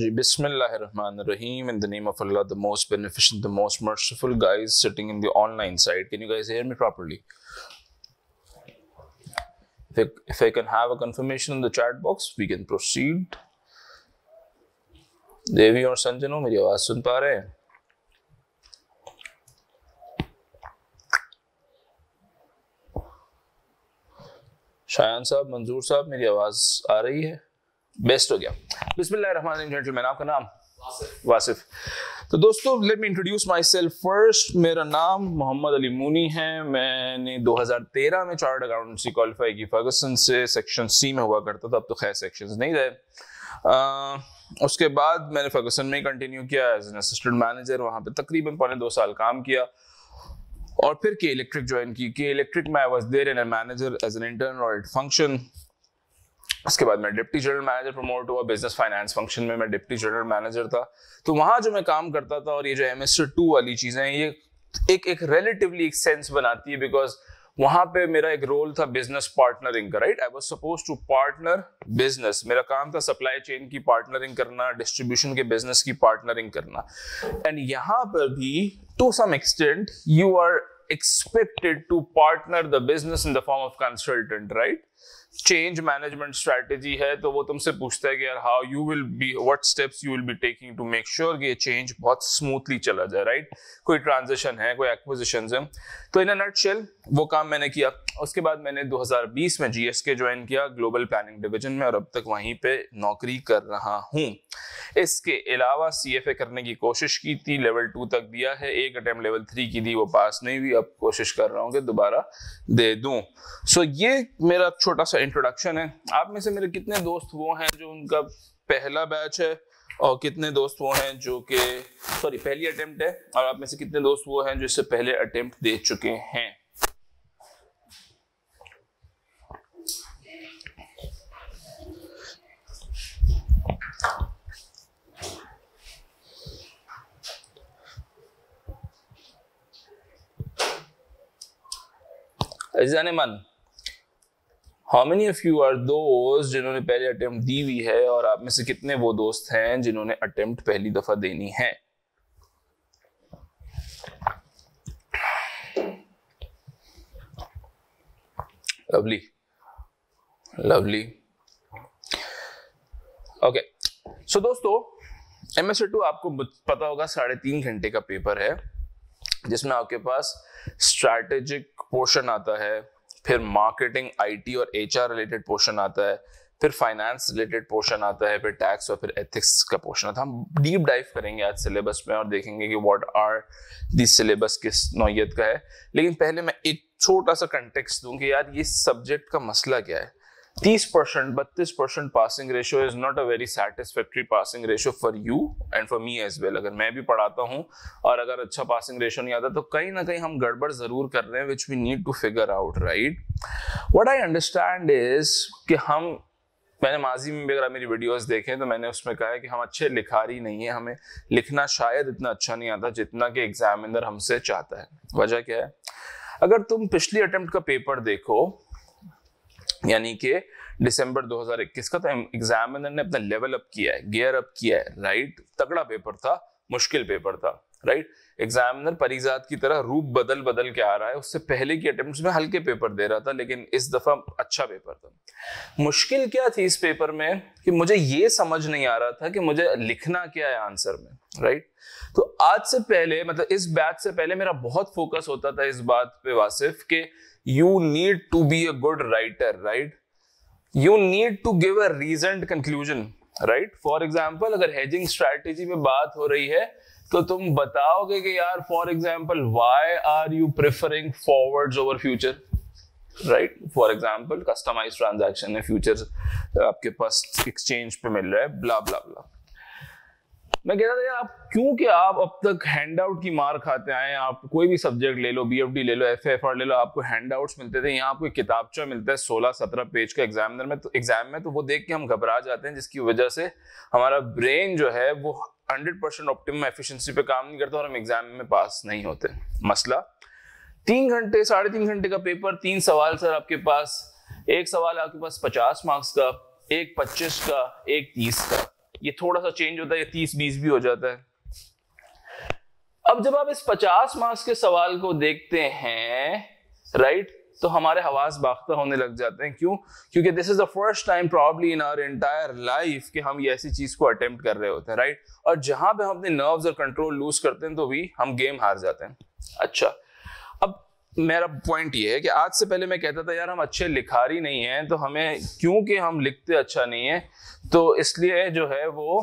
Bismillahirrahmanirrahim. In the name of Allah, the most beneficent, the most merciful. Guys sitting in the online side, can you guys hear me properly? If I can have a confirmation in the chat box, we can proceed. देवी और संजनो मेरी आवाज सुन पा रहे हैं? शायान साहब, मंजूर साहब, मेरी आवाज आ रही है? बेस्ट हो गया। बिस्मिल्लाहिर्रहमानिर्रहीम जेंटलमैन, आपका नाम? वासिफ। तो दोस्तों, let me introduce my self first. मेरा नाम मोहम्मद अली मूनी है। मैंने 2013 में चार्टर्ड अकाउंटेंसी क्वालिफाई की फर्गसन से। सेक्शन सी में हुआ करता था, अब तो खैर सेक्शंस नहीं रहे। उसके बाद मैंने फर्गसन में कंटिन्यू किया एज एन असिस्टेंट मैनेजर। वहाँ पे तकरीबन 2.25 साल काम किया और फिर के इलेक्ट्रिक ज्वाइन की। के इलेक्ट्रिक में I was there an manager as an internal audit function. उसके बाद मैं डिप्टी जनरल मैनेजर प्रमोट हुआ। बिजनेस फाइनेंस फंक्शन में मैं डिप्टी जनरल मैनेजर था। तो वहां जो मैं काम करता था, और ये जो MS2 वाली चीजें, ये एक रिलेटिवली एक सेंस बनाती है, बिकॉज वहां पे मेरा एक रोल था बिजनेस पार्टनरिंग का, right. I was supposed to partner business. मेरा काम था सप्लाई चेन की पार्टनरिंग करना, डिस्ट्रीब्यूशन के बिजनेस की पार्टनरिंग करना। एंड यहाँ पर भी to some extent you are expected to partner the business in the form of consultant, right? Change management strategy है, तो वो तुमसे पूछता है कि यार how you will be, what steps you will be taking to make sure कि ये चेंज बहुत स्मूथली चला जाए, राइट। कोई ट्रांजिशन है, कोई एक्विजिशंस है। तो इन अ नटशेल वो काम मैंने किया। उसके बाद मैंने 2020 में GSK ज्वाइन किया ग्लोबल प्लानिंग डिवीजन में, और अब तक वहीं पे नौकरी कर रहा हूँ। इसके अलावा CFA करने की कोशिश की थी, लेवल 2 तक दिया है। एक अटेम्प्ट लेवल 3 की थी, वो पास नहीं हुई। अब कोशिश कर रहा हूँ कि दोबारा दे दूं। सो ये मेरा छोटा सा इंट्रोडक्शन है। आप में से मेरे कितने दोस्त वो हैं जो उनका पहला बैच है, और कितने दोस्त वो हैं जो कि पहली अटेम्प्ट है, और आप में से कितने दोस्त वो हैं जो इससे पहले अटेम्प्ट दे चुके हैं? जाने मन, how many of you are दोस्त जिन्होंने पहले अटेम्प्ट दी हुई है, और आप में से कितने वो दोस्त हैं जिन्होंने अटेम्प्ट पहली दफा देनी है? Lovely lovely. ओके, सो दोस्तों, MS2 आपको पता होगा 3.5 घंटे का पेपर है, जिसमें आपके पास स्ट्रैटेजिक पोर्शन आता है, फिर मार्केटिंग, IT और HR रिलेटेड पोर्शन आता है, फिर फाइनेंस रिलेटेड पोर्शन आता है, फिर टैक्स और फिर एथिक्स का पोर्शन आता है। हम डीप डाइव करेंगे आज सिलेबस में और देखेंगे कि व्हाट आर दी सिलेबस किस नौयत का है। लेकिन पहले मैं एक छोटा सा कंटेक्स्ट दूं कि यार ये सब्जेक्ट का मसला क्या है। 30%, 32% passing ratio is not a very satisfactory passing ratio for you and for me as well. अगर मैं भी पढ़ाता हूं और अगर अच्छा पासिंग रेशियो नहीं आता, तो कहीं ना कहीं हम गड़बड़ जरूर कर रहे हैं, which we need to figure out, right. What I understand is कि मैंने माजी में भी अगर मेरी वीडियोस देखें तो मैंने उसमें कहा है कि हम अच्छे लिखारी नहीं है, हमें लिखना शायद इतना अच्छा नहीं आता जितना कि एग्जामिनर हमसे चाहता है। वजह क्या है? अगर तुम पिछली अटेम्प्ट का पेपर देखो, यानी कि दिसंबर 2021 का, तो एग्जामिनर ने अपना लेवल अप किया है, गियर अप किया है, राइट। तगड़ा पेपर था, मुश्किल पेपर था, राइट। एग्जामिनर परिजात की तरह रूप बदल बदल के आ रहा है। उससे पहले की अटेम्प्ट्स में हल्के पेपर दे रहा था, लेकिन इस दफा अच्छा पेपर था। मुश्किल क्या थी इस पेपर में कि मुझे ये समझ नहीं आ रहा था कि मुझे लिखना क्या है आंसर में, राइट। तो आज से पहले, मतलब इस बैच से पहले, मेरा बहुत फोकस होता था इस बात पे वासिफ कि you need to be a good writer, right. You need to give a reasoned conclusion, right. For example, अगर हेजिंग स्ट्रैटेजी में बात हो रही है तो तुम बताओगे कि यार for example why are you preferring forwards over future, right. For example customised transaction है, फ्यूचर आपके पास एक्सचेंज पे मिल रहा है, ब्ला ब्ला ब्ला। मैं कह रहा था यार क्योंकि आप अब तक हैंडआउट की मार खाते आए। आप कोई भी सब्जेक्ट ले लो, BFD ले लो, FFR ले लो, आपको हैंडआउट्स मिलते थे। यहाँ आपको किताबचा मिलता है 16-17 पेज का एग्जामिनर में, तो एग्जाम में तो वो देख के हम घबरा जाते हैं, जिसकी वजह से हमारा ब्रेन जो है वो 100% ऑप्टिमम एफिशिएंसी पे काम नहीं करता और हम एग्जाम में पास नहीं होते। मसला 3 घंटे, 3.5 घंटे का पेपर, 3 सवाल सर आपके पास। एक सवाल आपके पास 50 मार्क्स का, एक 25 का, एक 30 का। ये थोड़ा सा चेंज होता है, ये 30-20 भी हो जाता है। अब जब आप इस 50 मार्क्स के सवाल को देखते हैं, राइट, तो हमारे हवास बाख्ता होने लग जाते हैं। क्यों? क्योंकि this is the first time probably in our entire life कि हम ये ऐसी चीज को अटेम्प्ट कर रहे होते हैं, राइट। और जहां पे हम अपने नर्व्स और कंट्रोल लूज करते हैं तो भी हम गेम हार जाते हैं। अच्छा, अब मेरा पॉइंट ये है कि आज से पहले मैं कहता था यार हम अच्छे लिखारी नहीं हैं, तो हमें, क्योंकि हम लिखते अच्छा नहीं है तो इसलिए जो है वो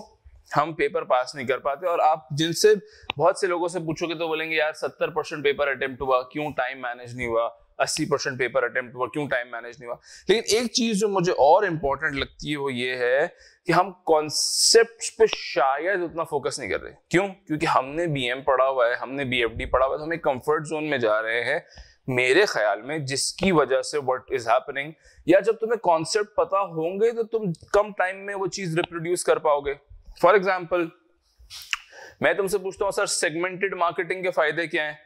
हम पेपर पास नहीं कर पाते। और आप जिनसे बहुत से लोगों से पूछोगे तो बोलेंगे यार 70% पेपर अटेम्प्ट हुआ, क्यों टाइम मैनेज नहीं हुआ, 80% पेपर अटेम्प्ट हुआ, क्यों टाइम मैनेज नहीं हुआ। लेकिन एक चीज जो मुझे और इंपॉर्टेंट लगती है वो ये है कि हम कॉन्सेप्ट्स पे शायद उतना फोकस नहीं कर रहे। क्यों? क्योंकि हमने बीएम पढ़ा हुआ है, हमने बीएफडी पढ़ा हुआ है, तो हम एक कंफर्ट जोन में जा रहे हैं मेरे ख्याल में, जिसकी वजह से व्हाट इज हैपनिंग, या जब तुम्हें कॉन्सेप्ट पता होंगे तो तुम कम टाइम में वो चीज रिप्रोड्यूस कर पाओगे। फॉर एग्जाम्पल, मैं तुमसे पूछता हूँ सर सेगमेंटेड मार्केटिंग के फायदे क्या हैं,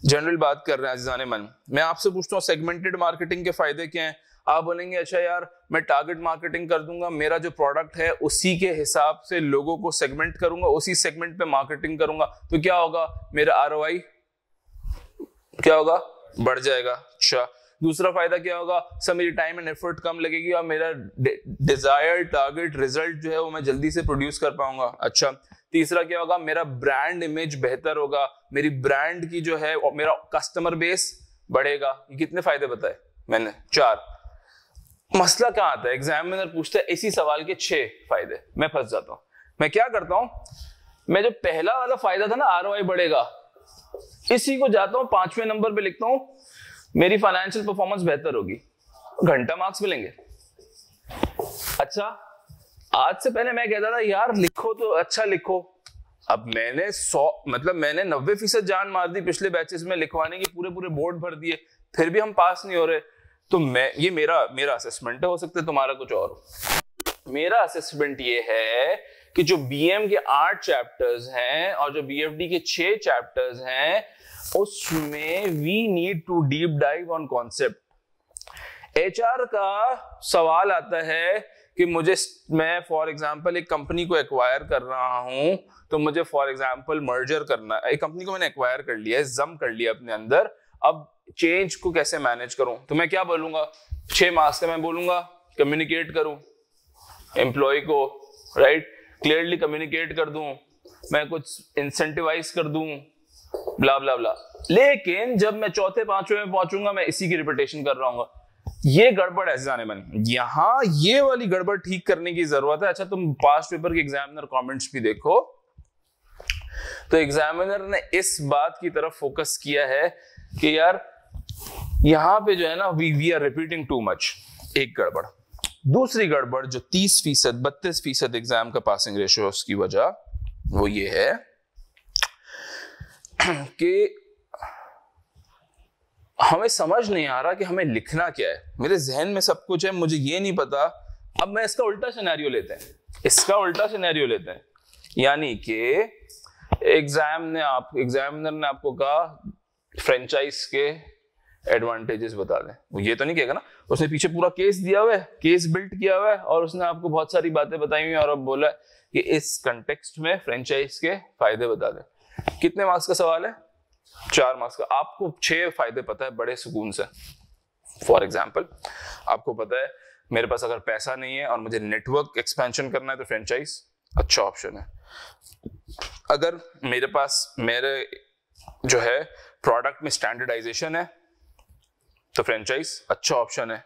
जनरल बात कर रहे हैं अजीजाने मन, मैं आपसे पूछता हूँ सेगमेंटेड मार्केटिंग के फायदे क्या हैं। आप बोलेंगे अच्छा यार मैं टारगेट मार्केटिंग कर दूंगा, मेरा जो प्रोडक्ट है उसी के हिसाब से लोगों को सेगमेंट करूंगा, उसी सेगमेंट पे मार्केटिंग करूंगा, तो क्या होगा, मेरा आरओआई क्या होगा, बढ़ जाएगा। अच्छा, दूसरा फायदा क्या होगा, सर मेरी टाइम एंड एफर्ट कम लगेगी और मेरा डिजायर्ड टारगेट रिजल्ट जो है वो मैं जल्दी से प्रोड्यूस कर पाऊंगा। अच्छा, तीसरा क्या होगा, मेरा ब्रांड इमेज बेहतर होगा, मेरी ब्रांड की जो है और मेरा कस्टमर बेस बढ़ेगा। ये कितने फायदे बताए मैंने, 4। मसला कहां आता है, एग्जामिनर पूछता है इसी सवाल के 6 फायदे, मैं फंस जाता हूं। मैं क्या करता हूं, मैं जो पहला वाला फायदा था ना आरओआई बढ़ेगा, इसी को जाता हूं 5वें नंबर पे लिखता हूं, मेरी फाइनेंशियल परफॉर्मेंस बेहतर होगी, घंटा मार्क्स मिलेंगे। अच्छा, आज से पहले मैं कहता था यार लिखो तो अच्छा लिखो, अब मैंने 90% जान मार दी पिछले बैचेस में, लिखवाने के पूरे बोर्ड भर दिए, फिर भी हम पास नहीं हो रहे। तो ये मेरा असेसमेंट है, हो सकता है तुम्हारा कुछ और हो। मेरा असेसमेंट ये है कि जो बीएम के 8 चैप्टर्स हैं और जो बीएफडी के 6 चैप्टर्स हैं, उसमें we need to deep dive on concept. HR का सवाल आता है कि मैं फॉर एग्जांपल एक कंपनी को एक्वायर कर रहा हूं, तो मुझे फॉर एग्जांपल मर्जर करना है, एक कंपनी को मैंने एक्वायर कर लिया है, जम कर लिया अपने अंदर, अब चेंज को कैसे मैनेज करूं, तो मैं क्या बोलूंगा, 6 मार्क्स का मैं बोलूंगा कम्युनिकेट करूं एम्प्लॉय को, राइट, क्लियरली कम्युनिकेट कर दूं, मैं कुछ इंसेंटिवाइज कर दूं, ब्ला ब्ला ब्ला। लेकिन जब मैं 4थे-5वें में पहुंचूंगा मैं इसी की रिपीटेशन कर रहा हूँ। ये गड़बड़ है जाने मन, यहां ये वाली गड़बड़ ठीक करने की जरूरत है। अच्छा, तुम पास्ट पेपर के एग्जामिनर कमेंट्स भी देखो, तो एग्जामिनर ने इस बात की तरफ फोकस किया है कि यार यहां पे जो है ना we are repeating too much, एक गड़बड़। दूसरी गड़बड़ जो 30%, 32% एग्जाम का पासिंग रेशियो, उसकी वजह वो ये है कि हमें समझ नहीं आ रहा कि हमें लिखना क्या है। मेरे जहन में सब कुछ है, मुझे ये नहीं पता। अब मैं इसका उल्टा सिनेरियो लेते हैं, यानी कि एग्जामिनर ने आपको कहा फ्रेंचाइज के एडवांटेजेस बता दें। वो ये तो नहीं कहेगा ना, उसने पीछे पूरा केस दिया हुआ है, केस बिल्ट किया हुआ है और उसने आपको बहुत सारी बातें बताई हुई और अब बोला कि इस कंटेक्स्ट में फ्रेंचाइज के फायदे बता दें। कितने मार्क्स का सवाल है, 4 मार्क्स का। आपको 6 फायदे पता है बड़े सुकून से। फॉर एग्जाम्पल, आपको पता है मेरे पास अगर पैसा नहीं है और मुझे नेटवर्क एक्सपेंशन करना है तो फ्रेंचाइज अच्छा ऑप्शन है। अगर मेरे जो है प्रोडक्ट में स्टैंडर्डाइजेशन है तो फ्रेंचाइज अच्छा ऑप्शन है।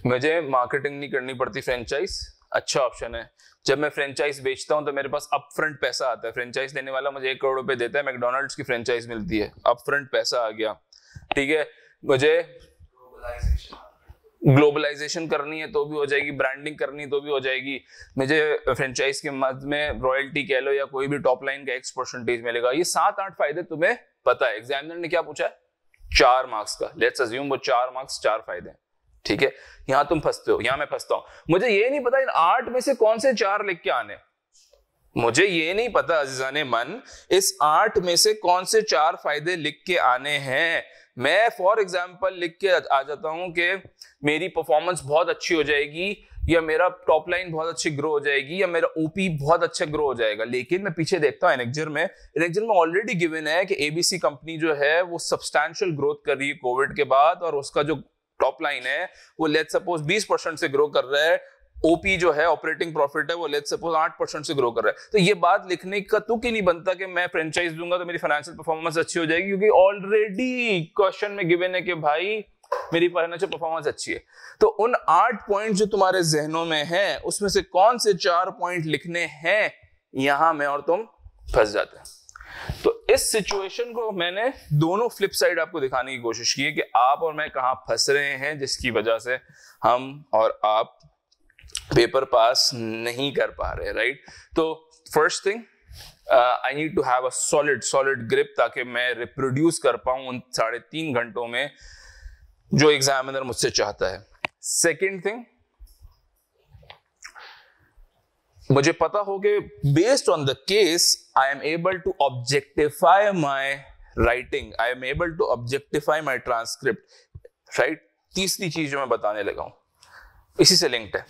मुझे मार्केटिंग नहीं करनी पड़ती, फ्रेंचाइज अच्छा ऑप्शन है। जब मैं फ्रेंचाइज बेचता हूं तो मेरे पास अपफ्रंट पैसा आता है। फ्रेंचाइज देने वाला मुझे 1 करोड़ रुपए देता है, मैकडॉनल्ड्स की फ्रेंचाइज मिलती है, अपफ्रंट पैसा आ गया, ठीक है। मुझे ग्लोबलाइजेशन करनी है तो भी हो जाएगी, ब्रांडिंग करनी है तो भी हो जाएगी। मुझे फ्रेंचाइज के मद में रॉयल्टी कह लो या कोई भी टॉप लाइन का X% मिलेगा। ये 7-8 फायदे तुम्हें पता है। एग्जामिनर ने क्या पूछा है, 4 मार्क्स का। लेट्स अज्यूम वो 4 मार्क्स 4 फायदे, ठीक है। यहां तुम फंसते हो, यहां मैं फंसता हूं। मुझे ये नहीं पता इन 8 में से कौन से 4 लिख के आने, मुझे ये नहीं पता अजीजाने मन, इस 8 में से कौन से 4 फायदे लिख के आने हैं। मैं फॉर एग्जाम्पल लिख के आ जाता हूं कि मेरी परफॉर्मेंस बहुत अच्छी हो जाएगी या मेरा टॉप लाइन बहुत अच्छी ग्रो हो जाएगी, या मेरा ओपी बहुत अच्छा ग्रो हो जाएगा। लेकिन मैं पीछे देखता हूँ एनेक्जर में ऑलरेडी गिवन है कि एबीसी कंपनी जो है वो सब्सटैंशियल ग्रोथ कर रही है कोविड के बाद, और उसका जो टॉप लाइन है वो लेट्स सपोज 20% से ग्रो कर रहा है, ओपी जो है ऑपरेटिंग प्रॉफिट है वो लेट्स सपोज 8% से ग्रो कर रहा है। तो ये बात लिखने का तुक ही नहीं बनता कि मैं फ्रेंचाइज दूंगा तो मेरी फाइनेंशियल परफॉर्मेंस अच्छी हो जाएगी, क्योंकि ऑलरेडी क्वेश्चन में गिवन है कि भाई मेरी फाइनेंशियल परफॉर्मेंस अच्छी है। तो उन 8 पॉइंट जो तुम्हारे जहनों में हैं उसमें से कौन से 4 पॉइंट लिखने हैं, यहां मैं और तुम फंस जाते हैं। तो इस सिचुएशन को मैंने दोनों फ्लिप साइड आपको दिखाने की कोशिश की है कि आप और मैं कहां फंस रहे हैं, जिसकी वजह से हम और आप पेपर पास नहीं कर पा रहे, राइट। तो first thing, I need to have a solid grip, ताकि मैं रिप्रोड्यूस कर पाऊं उन 3.5 घंटों में जो एग्जामिनर मुझसे चाहता है। सेकेंड थिंग, मुझे पता हो कि based on the case I am able to objectify my writing, I am able to objectify my transcript, right. तीसरी चीज जो मैं बताने लगा हूं इसी से लिंक्ड है,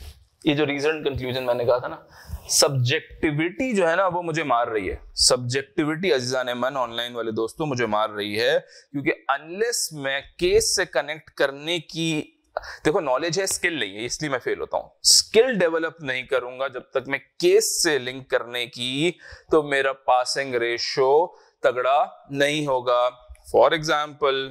ये जो रीजन कंक्लूजन मैंने कहा था ना, सब्जेक्टिविटी जो है ना वो मुझे मार रही है। सब्जेक्टिविटी अजीजान मन ऑनलाइन वाले दोस्तों मुझे मार रही है, क्योंकि अनलेस मैं केस से कनेक्ट करने की, देखो नॉलेज है स्किल नहीं है, इसलिए मैं फेल होता हूं। स्किल डेवलप नहीं करूंगा जब तक मैं केस से लिंक करने की, तो मेरा पासिंग रेशो तगड़ा नहीं होगा। For example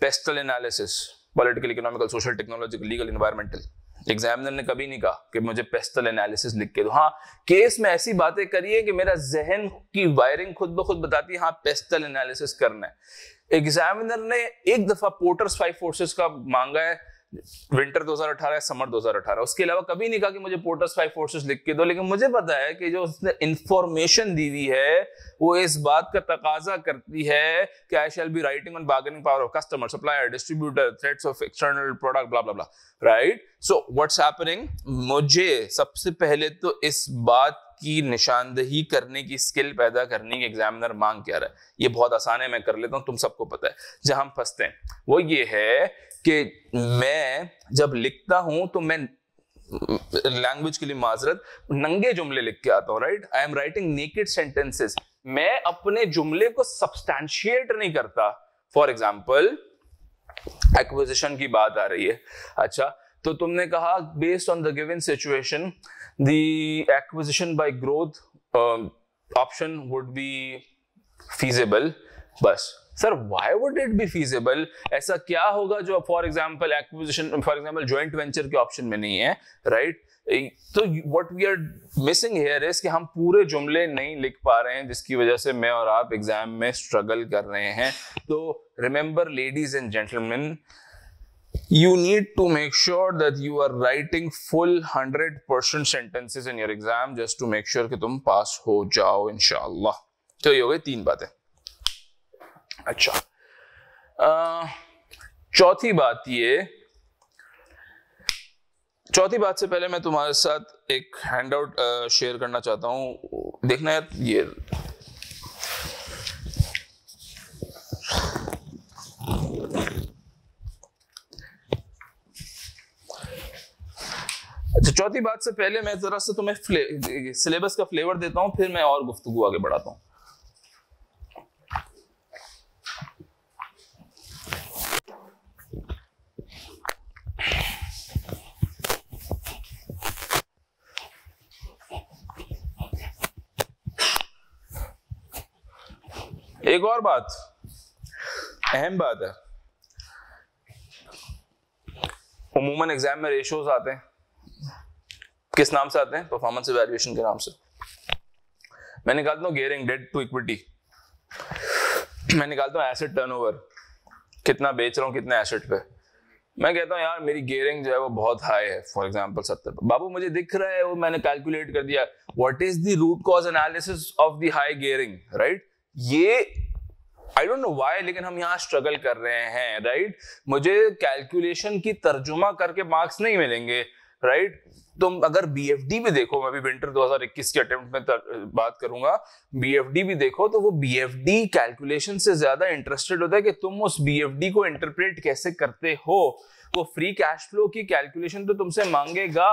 pastel analysis, political, economical, social, technological, legal, environmental. Examiner ने कभी नहीं कहा कि मुझे पेस्टल एनालिसिस लिख के दो। हाँ, केस में ऐसी बातें करिए कि मेरा जहन की वायरिंग खुद ब खुद बताती है हाँ पेस्टल एनालिसिस करना है। एग्जामिनर ने एक दफा पोर्टर्स 5 फोर्सेस का मांगा है, विंटर 2018 या समर 2018, उसके अलावा कभी नहीं कहा कि मुझे पोर्टर्स 5 फोर्सेस लिख के दो। लेकिन मुझे पता है कि जो उसने इंफॉर्मेशन दी हुई है वो इस बात का तकाजा करती है कि I shall be writing on bargaining power of customer, supplier, distributor, threats of external product, blah blah blah, right. So what's happening, मुझे सबसे पहले तो इस बात की निशानदेही करने की स्किल पैदा करने की एग्जामिनर मांग क्या रहा है। ये बहुत आसान है, मैं कर लेता हूं, तुम सबको पता है। जहां हम फंसते हैं वो ये है कि मैं जब लिखता हूं तो मैं लैंग्वेज के लिए माजरत नंगे जुमले लिख के आता हूं, right. I am writing naked sentences, मैं अपने जुमले को सब्सटैंशिएट नहीं करता। फॉर एग्जाम्पल एक्विजिशन की बात आ रही है, अच्छा तो तुमने कहा based on the given situation the acquisition by growth option would be feasible. बस sir, why would it be feasible? ऐसा क्या होगा जो for example acquisition, for example joint venture के ऑप्शन में नहीं है, राइट। तो what we are missing here is कि हम पूरे जुमले नहीं लिख पा रहे हैं, जिसकी वजह से मैं और आप एग्जाम में स्ट्रगल कर रहे हैं। तो remember ladies and gentleman, you need to make sure that you are writing full 100% sentences in your exam just to make sure कि तुम पास हो जाओ इंशाअल्लाह। तो ये हो गई 3 बातें। अच्छा, चौथी बात से पहले मैं तुम्हारे साथ एक हैंडआउट शेयर करना चाहता हूं। देखना यार, ये अच्छा, चौथी बात से पहले मैं जरा सा तुम्हें सिलेबस का फ्लेवर देता हूं, फिर मैं और गुफ्तगू आगे बढ़ाता हूं। एक और बात, अहम बात है, उमूमन एग्जाम में रेशियोज आते हैं, किस नाम से आते हैं? परफॉर्मेंस इवैल्यूएशन के नाम से। मैं निकालता हूं गियरिंग, डेट टू इक्विटी, मैं निकालता हूं एसेट टर्नओवर, कितना बेच रहा हूं कितने एसेट पे। मैं कहता हूं यार मेरी गियरिंग जो है वो बहुत हाई है, फॉर एग्जांपल 70। बाबू मुझे दिख रहा है, वो मैंने कैलकुलेट कर दिया, what is the root cause analysis of the high gearing, right. ये आई डोंट नो व्हाई, लेकिन हम यहाँ स्ट्रगल कर रहे हैं, राइट। मुझे कैलकुलेशन की तर्जुमा करके मार्क्स नहीं मिलेंगे, राइट। तुम अगर बीएफडी भी देखो, मैं अभी विंटर 2021 के अटेम्प्ट में बात करूंगा, बीएफडी भी देखो तो वो बीएफडी कैलकुलेशन से ज्यादा इंटरेस्टेड होता है कि तुम उस बीएफडी को इंटरप्रेट कैसे करते हो। वो फ्री कैश फ्लो की कैलकुलेशन तो तुमसे मांगेगा,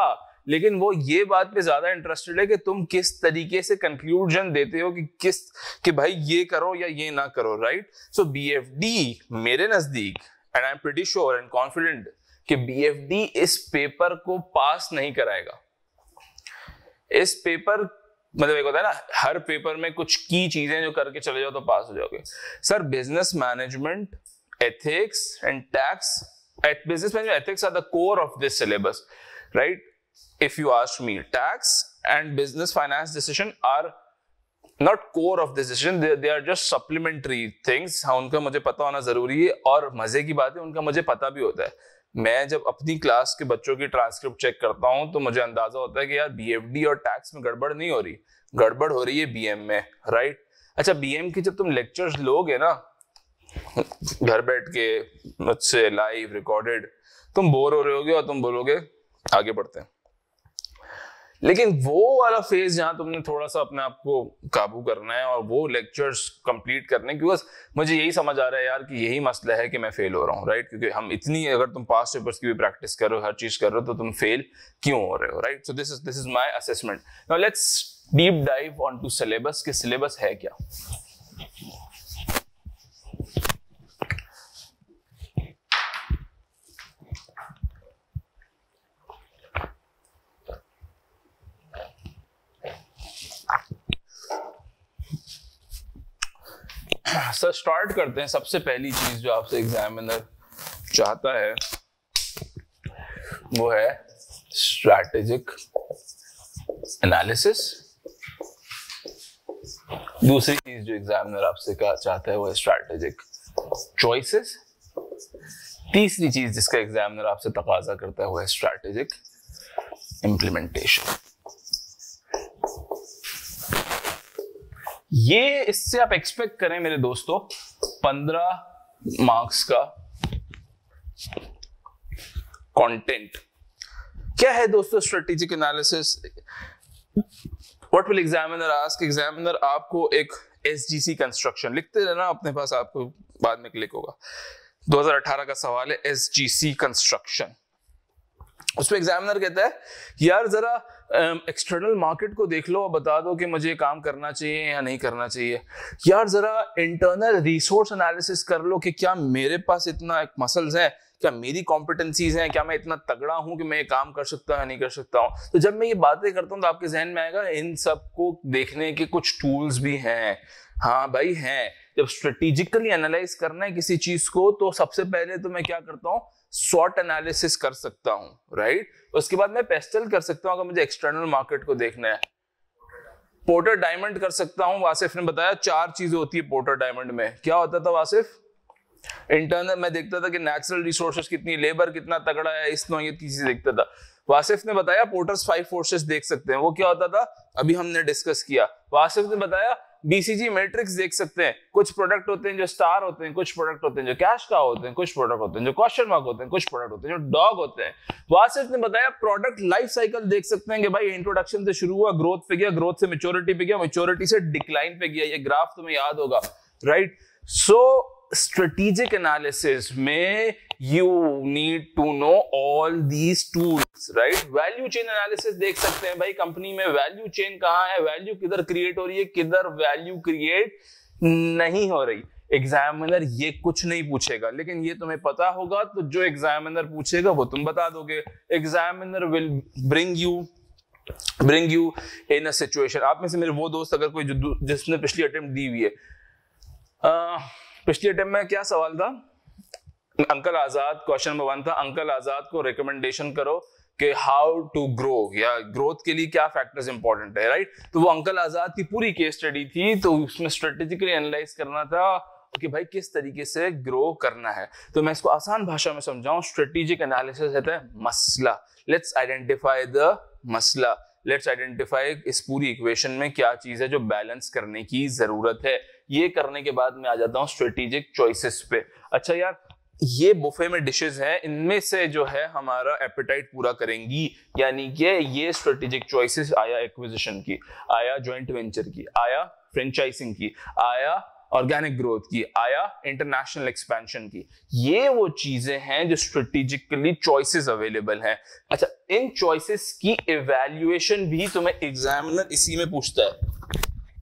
लेकिन वो ये बात पे ज्यादा इंटरेस्टेड है कि तुम किस तरीके से कंक्लूजन देते हो कि भाई ये करो या ये ना करो, राइट? सो बीएफडी मेरे नजदीक, and I am pretty sure and confident कि बीएफडी इस पेपर को पास नहीं कराएगा। इस पेपर मतलब एक होता है ना, हर पेपर में कुछ की चीजें जो करके चले जाओ तो पास हो जाओगे। Sir business management, ethics and tax, business management ethics are the core of this syllabus, right? If you ask me, tax and business finance decision are not core of this decision, they are just supplementary things। हाँ, उनका मुझे पता होना जरूरी है, और मजे की बात है उनका मुझे पता भी होता है। मैं जब अपनी क्लास के बच्चों की ट्रांसक्रिप्ट चेक करता हूं तो मुझे अंदाजा होता है कि यार बीएफडी और टैक्स में गड़बड़ नहीं हो रही, गड़बड़ हो रही है बीएम में, राइट? अच्छा, बीएम की जब तुम लेक्चर्स लोगे ना घर बैठ के मुझसे लाइव रिकॉर्डेड, तुम बोर हो रहे होगे और तुम बोलोगे आगे बढ़ते हैं। लेकिन वो वाला फेज जहां तुमने थोड़ा सा अपने आप को काबू करना है और वो लेक्चर्स कंप्लीट करने, क्योंकि मुझे यही समझ आ रहा है यार कि यही मसला है कि मैं फेल हो रहा हूँ, राइट? क्योंकि हम इतनी, अगर तुम पास्ट पेपर्स की भी प्रैक्टिस कर रहे हो, हर चीज कर रहे हो, तो तुम फेल क्यों हो रहे हो, right? So this is my assessment. Now let's deep dive on to syllabus कि सिलेबस है क्या। सर स्टार्ट करते हैं। सबसे पहली चीज जो आपसे एग्जामिनर चाहता है वो है स्ट्रैटेजिक एनालिसिस। दूसरी चीज जो एग्जामिनर आपसे चाहता है वो है स्ट्रैटेजिक चॉइसेस। तीसरी चीज जिसका एग्जामिनर आपसे तकाजा करता है वो है स्ट्रैटेजिक इंप्लीमेंटेशन। ये इससे आप एक्सपेक्ट करें मेरे दोस्तों 15 मार्क्स का कंटेंट। क्या है दोस्तों strategic analysis? What will examiner ask? Examiner आपको एक एसजीसी कंस्ट्रक्शन, लिखते रहना अपने पास, आपको बाद में क्लिक होगा, 2018 का सवाल है एसजीसी कंस्ट्रक्शन। उसमें एग्जामिनर कहता है यार जरा एक्सटर्नल मार्केट को देख लो और बता दो कि मुझे काम करना चाहिए या नहीं करना चाहिए। यार जरा इंटरनल रिसोर्स एनालिसिस कर लो कि क्या मेरे पास इतना एक मसल्स है, क्या मेरी कॉम्पिटेंसीज हैं, क्या मैं इतना तगड़ा हूं कि मैं ये काम कर सकता हूं या नहीं कर सकता हूं। तो जब मैं ये बातें करता हूं तो आपके जहन में आएगा इन सबको देखने के कुछ टूल्स भी हैं। हाँ भाई हैं। जब स्ट्रेटेजिकली एनालाइज करना है किसी चीज को तो सबसे पहले तो मैं क्या करता हूं, SWOT एनालिसिस कर सकता हूं, राइट? उसके बाद मैं पेस्टल कर सकता हूं अगर मुझे एक्सटर्नल मार्केट को देखना है। पोर्टर डायमंड कर सकता हूं। वासिफ ने बताया 4 चीजें होती है पोर्टर डायमंड में। क्या होता था वासिफ? इंटरनल मैं देखता था कि नेचुरल रिसोर्सेज कितनी, लेबर कितना तगड़ा है, इस नौयत की चीजें देखता था। वासिफ ने बताया पोर्टर्स 5 फोर्सेस देख सकते हैं। वो क्या होता था? अभी हमने डिस्कस किया। वासिफ ने बताया बीसीजी मैट्रिक्स देख सकते हैं। कुछ प्रोडक्ट होते हैं जो स्टार होते हैं, कुछ प्रोडक्ट होते हैं जो कैश का होते हैं, कुछ प्रोडक्ट होते हैं जो क्वेश्चन मार्क होते हैं, कुछ प्रोडक्ट होते हैं जो डॉग होते हैं। वासिफ ने बताया प्रोडक्ट लाइफ साइकिल देख सकते हैं कि भाई इंट्रोडक्शन से शुरू हुआ, ग्रोथ पे गया, ग्रोथ से मैच्योरिटी पे गया, मैच्योरिटी से डिक्लाइन पे गया। ये ग्राफ तुम्हें याद होगा, राइट? सो strategic analysis में you need to know all these tools, right? value chain analysis देख सकते हैं भाई, कंपनी में वैल्यू चेन कहाँ है, वैल्यू किधर क्रिएट हो रही है, किधर वैल्यू क्रिएट नहीं हो रही। एग्जामिनर ये कुछ नहीं पूछेगा, लेकिन ये तुम्हें पता होगा तो जो एग्जामिनर पूछेगा वो तुम बता दोगे। Examiner will bring you in a situation। आप में से मेरे वो दोस्त अगर कोई जिसने पिछली अटेम्प्ट दी हुई है, पिछली अटेम्प्ट में क्या सवाल था? अंकल आजाद, क्वेश्चन नंबर 1 था, अंकल आजाद को रिकमेंडेशन करो कि हाउ टू ग्रो, या ग्रोथ के लिए क्या फैक्टर्स इंपॉर्टेंट है, राइट? तो वो अंकल आजाद की पूरी केस स्टडी थी, तो उसमें स्ट्रेटेजिकली एनालाइज करना था कि भाई किस तरीके से ग्रो करना है। तो मैं इसको आसान भाषा में समझाऊं, स्ट्रेटेजिक एनालिसिस है मसला। लेट्स आइडेंटिफाई द मसला, लेट्स आइडेंटिफाई इस पूरी इक्वेशन में क्या चीज है जो बैलेंस करने की जरूरत है। ये करने के बाद मैं आ जाता हूं स्ट्रेटेजिक चॉइसेस पे। अच्छा यार, ये बुफे में डिशेस हैं, इनमें से जो है हमारा एपेटाइट पूरा करेंगी, यानी कि ये स्ट्रेटेजिक चॉइसेस आया एक्विजिशन की, आया ज्वाइंट वेंचर की, आया फ्रेंचाइजिंग की, आया ऑर्गेनिक ग्रोथ की, आया इंटरनेशनल एक्सपेंशन की। ये वो चीजें हैं जो स्ट्रेटेजिकली चॉइसेस अवेलेबल हैं। अच्छा, इन चॉइसेस की इवैल्यूएशन भी तुम्हें एग्जामिनर इसी में पूछता है,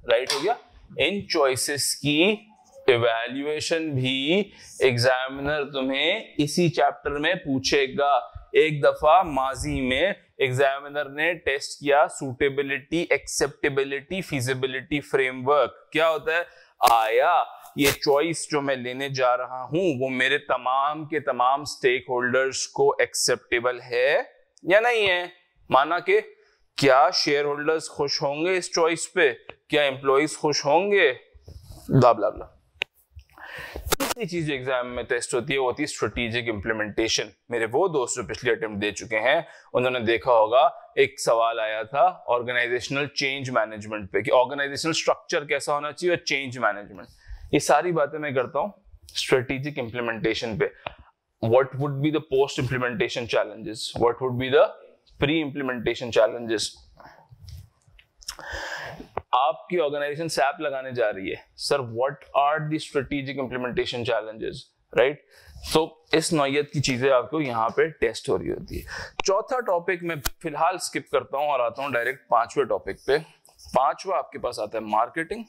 राइट हो गया। इन चॉइसेस की इवैल्यूएशन भी एग्जामिनर तुम्हें इसी चैप्टर में पूछेगा। एक दफा माजी में एग्जामिनर ने टेस्ट किया सूटेबिलिटी, एक्सेप्टेबिलिटी, फिजिबिलिटी फ्रेमवर्क। क्या होता है, आया ये चॉइस जो मैं लेने जा रहा हूं वो मेरे तमाम के तमाम स्टेक होल्डर्स को एक्सेप्टेबल है या नहीं है। माना कि क्या शेयर होल्डर्स खुश होंगे इस चॉइस पे, क्या एम्प्लॉइज खुश होंगे, ब्ला ब्ला ब्ला। तीसरी चीज जो एग्जाम में टेस्ट होती है वो होती है स्ट्रेटेजिक इंप्लीमेंटेशन। मेरे वो दोस्त जो पिछले अटेम्प्ट दे चुके हैं उन्होंने देखा होगा, एक सवाल आया था ऑर्गेनाइजेशनल चेंज मैनेजमेंट पे कि ऑर्गेनाइजेशनल स्ट्रक्चर कैसा होना चाहिए और चेंज मैनेजमेंट। ये सारी बातें मैं करता हूँ स्ट्रेटेजिक इंप्लीमेंटेशन पे। What would be the post implementation challenges, what would be the pre implementation challenges. आपकी ऑर्गेनाइजेशन सैप लगाने जा रही है, sir what are the strategic implementation challenges, right. तो इस नौयत की चीजें आपको यहाँ पे टेस्ट हो रही होती है। चौथा टॉपिक मैं फिलहाल स्किप करता हूं और आता हूं डायरेक्ट पांचवें टॉपिक पे। पांचवा आपके पास आता है मार्केटिंग,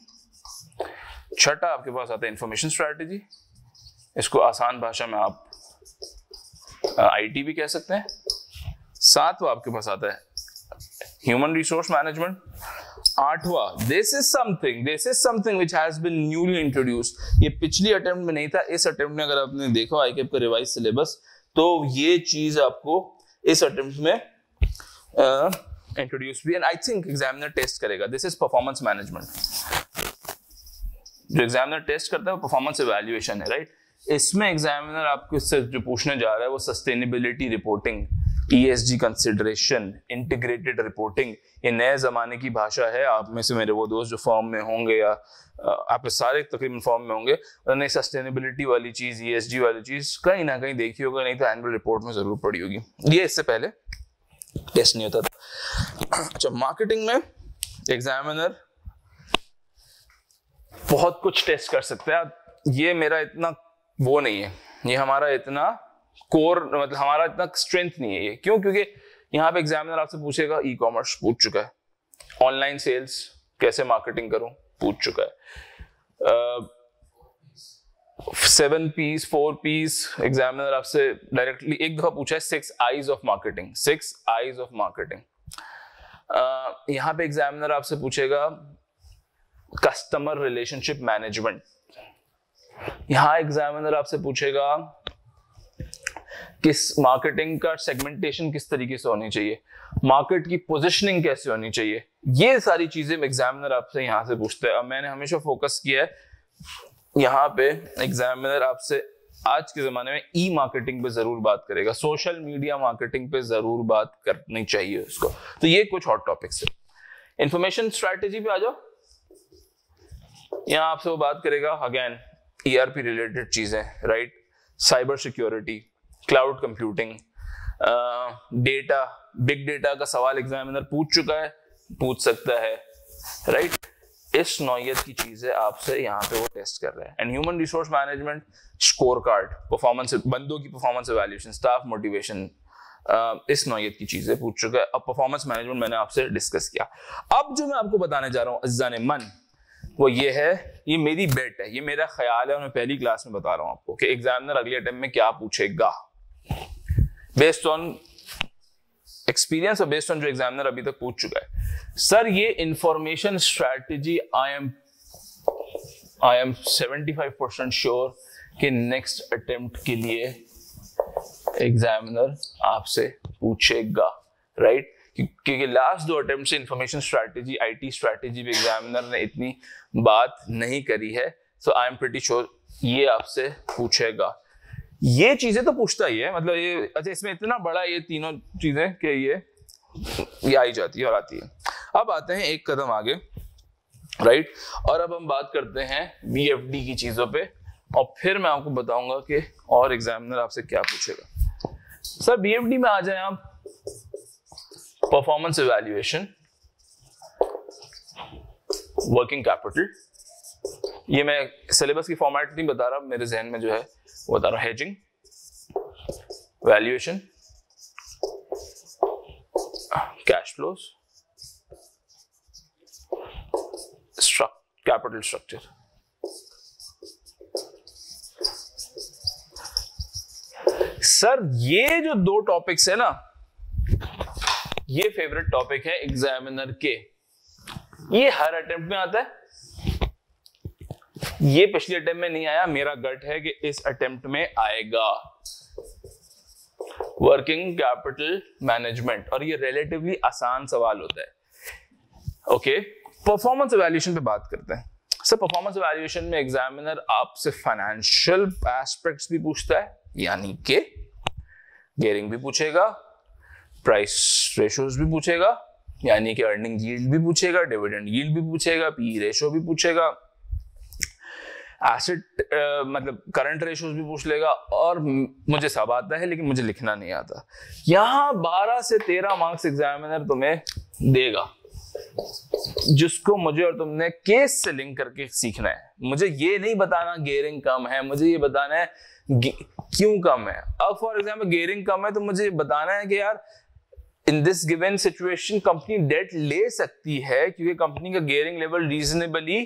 छठा आपके पास आता है इंफॉर्मेशन स्ट्रेटेजी, इसको आसान भाषा में आप आईटी भी कह सकते हैं। सातवां आपके पास आता है ह्यूमन रिसोर्स मैनेजमेंट। आठवां this is something which has been newly introduced. ये पिछली अटेम्प्ट में नहीं था, इस अटेम्प्ट में अगर आपने देखा आईकेप का रिवाइज सिलेबस तो ये चीज आपको इस अटेम्प्ट में इंट्रोड्यूस भी, and I think examiner test करेगा। This is performance management. जो एग्जामिनर टेस्ट करता है वो परफॉर्मेंस इवैल्यूएशन है, राइट। इसमें एग्जामिनर आपको इससे जो पूछने जा रहा है वो sustainability reporting, ESG consideration, integrated reporting. ये नए जमाने की भाषा है। आप में से मेरे वो दोस्त जो फॉर्म में होंगे या आप सारे तकरीबन फॉर्म में होंगे, उन्होंने सस्टेनेबिलिटी वाली चीज, ESG वाली चीज कहीं ना कहीं देखी होगा, नहीं तो एनुअल रिपोर्ट में जरूर पड़ी होगी। ये इससे पहले टेस्ट नहीं होता था। अच्छा, मार्केटिंग में एग्जामिनर बहुत कुछ टेस्ट कर सकते हैं। ये मेरा इतना वो नहीं है, ये हमारा इतना कोर, मतलब हमारा इतना स्ट्रेंथ नहीं है ये। क्यों? क्योंकि यहाँ पे एग्जामिनर आपसे पूछेगा ई कॉमर्स पूछ चुका है, ऑनलाइन सेल्स कैसे मार्केटिंग करूं पूछ चुका है, 7 P's 4 P's एग्जामिनर आपसे डायरेक्टली एक दफा पूछा है 6 I's of marketing, 6 I's of marketing. यहाँ पे एग्जामिनर आपसे पूछेगा कस्टमर रिलेशनशिप मैनेजमेंट। यहाँ एग्जामिनर आपसे पूछेगा किस मार्केटिंग का सेगमेंटेशन किस तरीके से होनी चाहिए, मार्केट की पोजीशनिंग कैसे होनी चाहिए। ये सारी चीजें एग्जामिनर आपसे यहाँ से पूछते हैं। अब मैंने हमेशा फोकस किया है यहाँ पे, एग्जामिनर आपसे आज के जमाने में ई मार्केटिंग पे जरूर बात करेगा, सोशल मीडिया मार्केटिंग पे जरूर बात करनी चाहिए उसको। तो ये कुछ हॉट टॉपिक्स है। इंफॉर्मेशन स्ट्रेटेजी पे आ जाओ। यहाँ आपसे वो बात करेगा अगेन ERP रिलेटेड चीजें, right, cyber security, cloud computing, data, big data का सवाल एग्जामिनर पूछ चुका है, पूछ सकता है, राइट। इस नौयत की चीजें आपसे यहाँ पे वो टेस्ट कर रहे हैं। And human resource management, score card, performance, बंदों की परफॉर्मेंस इवैल्यूएशन, स्टाफ मोटिवेशन, इस नौयत की चीजें पूछ चुका है। अब परफॉर्मेंस मैनेजमेंट मैंने आपसे डिस्कस किया। अब जो मैं आपको बताने जा रहा हूँ अज़्ज़ान मन, वो ये है, ये मेरी बेट है, ये मेरा ख्याल है और मैं पहली क्लास में बता रहा हूँ आपको कि एग्जामिनर अगले अटेम्प्ट में क्या पूछेगा बेस्ड ऑन एक्सपीरियंस और बेस्ड ऑन जो एग्जामिनर अभी तक पूछ चुका है। सर ये information strategy I am 75% sure कि नेक्स्ट अटेम्प्ट के लिए एग्जामिनर आपसे पूछेगा, राइट। क्योंकि लास्ट 2 अटेम्प्ट से इंफॉर्मेशन स्ट्रैटेजी, IT स्ट्रैटेजी पे एग्जामिनर ने इतनी बात नहीं करी है, सो आई एम प्रीटी श्योर ये आपसे पूछेगा। ये चीजें तो पूछता ही है, मतलब ये, अच्छा इसमें इतना बड़ा ये तीनों चीजें कि ये आई जाती है और आती है। अब आते हैं एक कदम आगे, राइट, और अब हम बात करते हैं BFD की चीजों पे और फिर मैं आपको बताऊंगा कि और एग्जामिनर आपसे क्या पूछेगा। सर BFD में आ जाए आप, परफॉर्मेंस इवैल्यूएशन, वर्किंग कैपिटल, ये मैं सिलेबस की फॉर्मेट नहीं बता रहा, मेरे जहन में जो है वो बता रहा हूं। Hedging, valuation, cash flows, capital structure. Sir ये जो दो टॉपिक्स है ना, ये फेवरेट टॉपिक है एग्जामिनर के, ये हर अटेम्प्ट में आता है। ये पिछले अटेम्प्ट में नहीं आया, मेरा गट है कि इस अटेम्प्ट में आएगा। वर्किंग कैपिटल मैनेजमेंट, और ये रिलेटिवली आसान सवाल होता है। ओके, परफॉर्मेंस इवैल्यूएशन पे बात करते हैं। सर परफॉर्मेंस इवैल्यूएशन में एग्जामिनर आपसे फाइनेंशियल एस्पेक्ट्स भी पूछता है, यानी कि गियरिंग भी पूछेगा, प्राइस रेशियोज भी पूछेगा, यानी कि अर्निंग यील्ड भी पूछेगा, डिविडेंड यील्ड भी पूछेगा, पी रेशियो भी पूछेगा, एसेट मतलब करंट रेशियोज भी पूछ लेगा। और मुझे सब आता है लेकिन मुझे लिखना नहीं आता। यहां 12 से 13 मार्क्स एग्जामिनर तुम्हें देगा, जिसको मुझे और तुमने केस से लिंक करके सीखना है। मुझे ये नहीं बताना गियरिंग कम है, मुझे ये बताना है क्यों कम है। अब फॉर एग्जाम्पल गियरिंग कम है तो मुझे बताना है कि यार in this given situation company debt ले सकती है क्योंकि कंपनी का गियरिंग लेवल रीजनेबली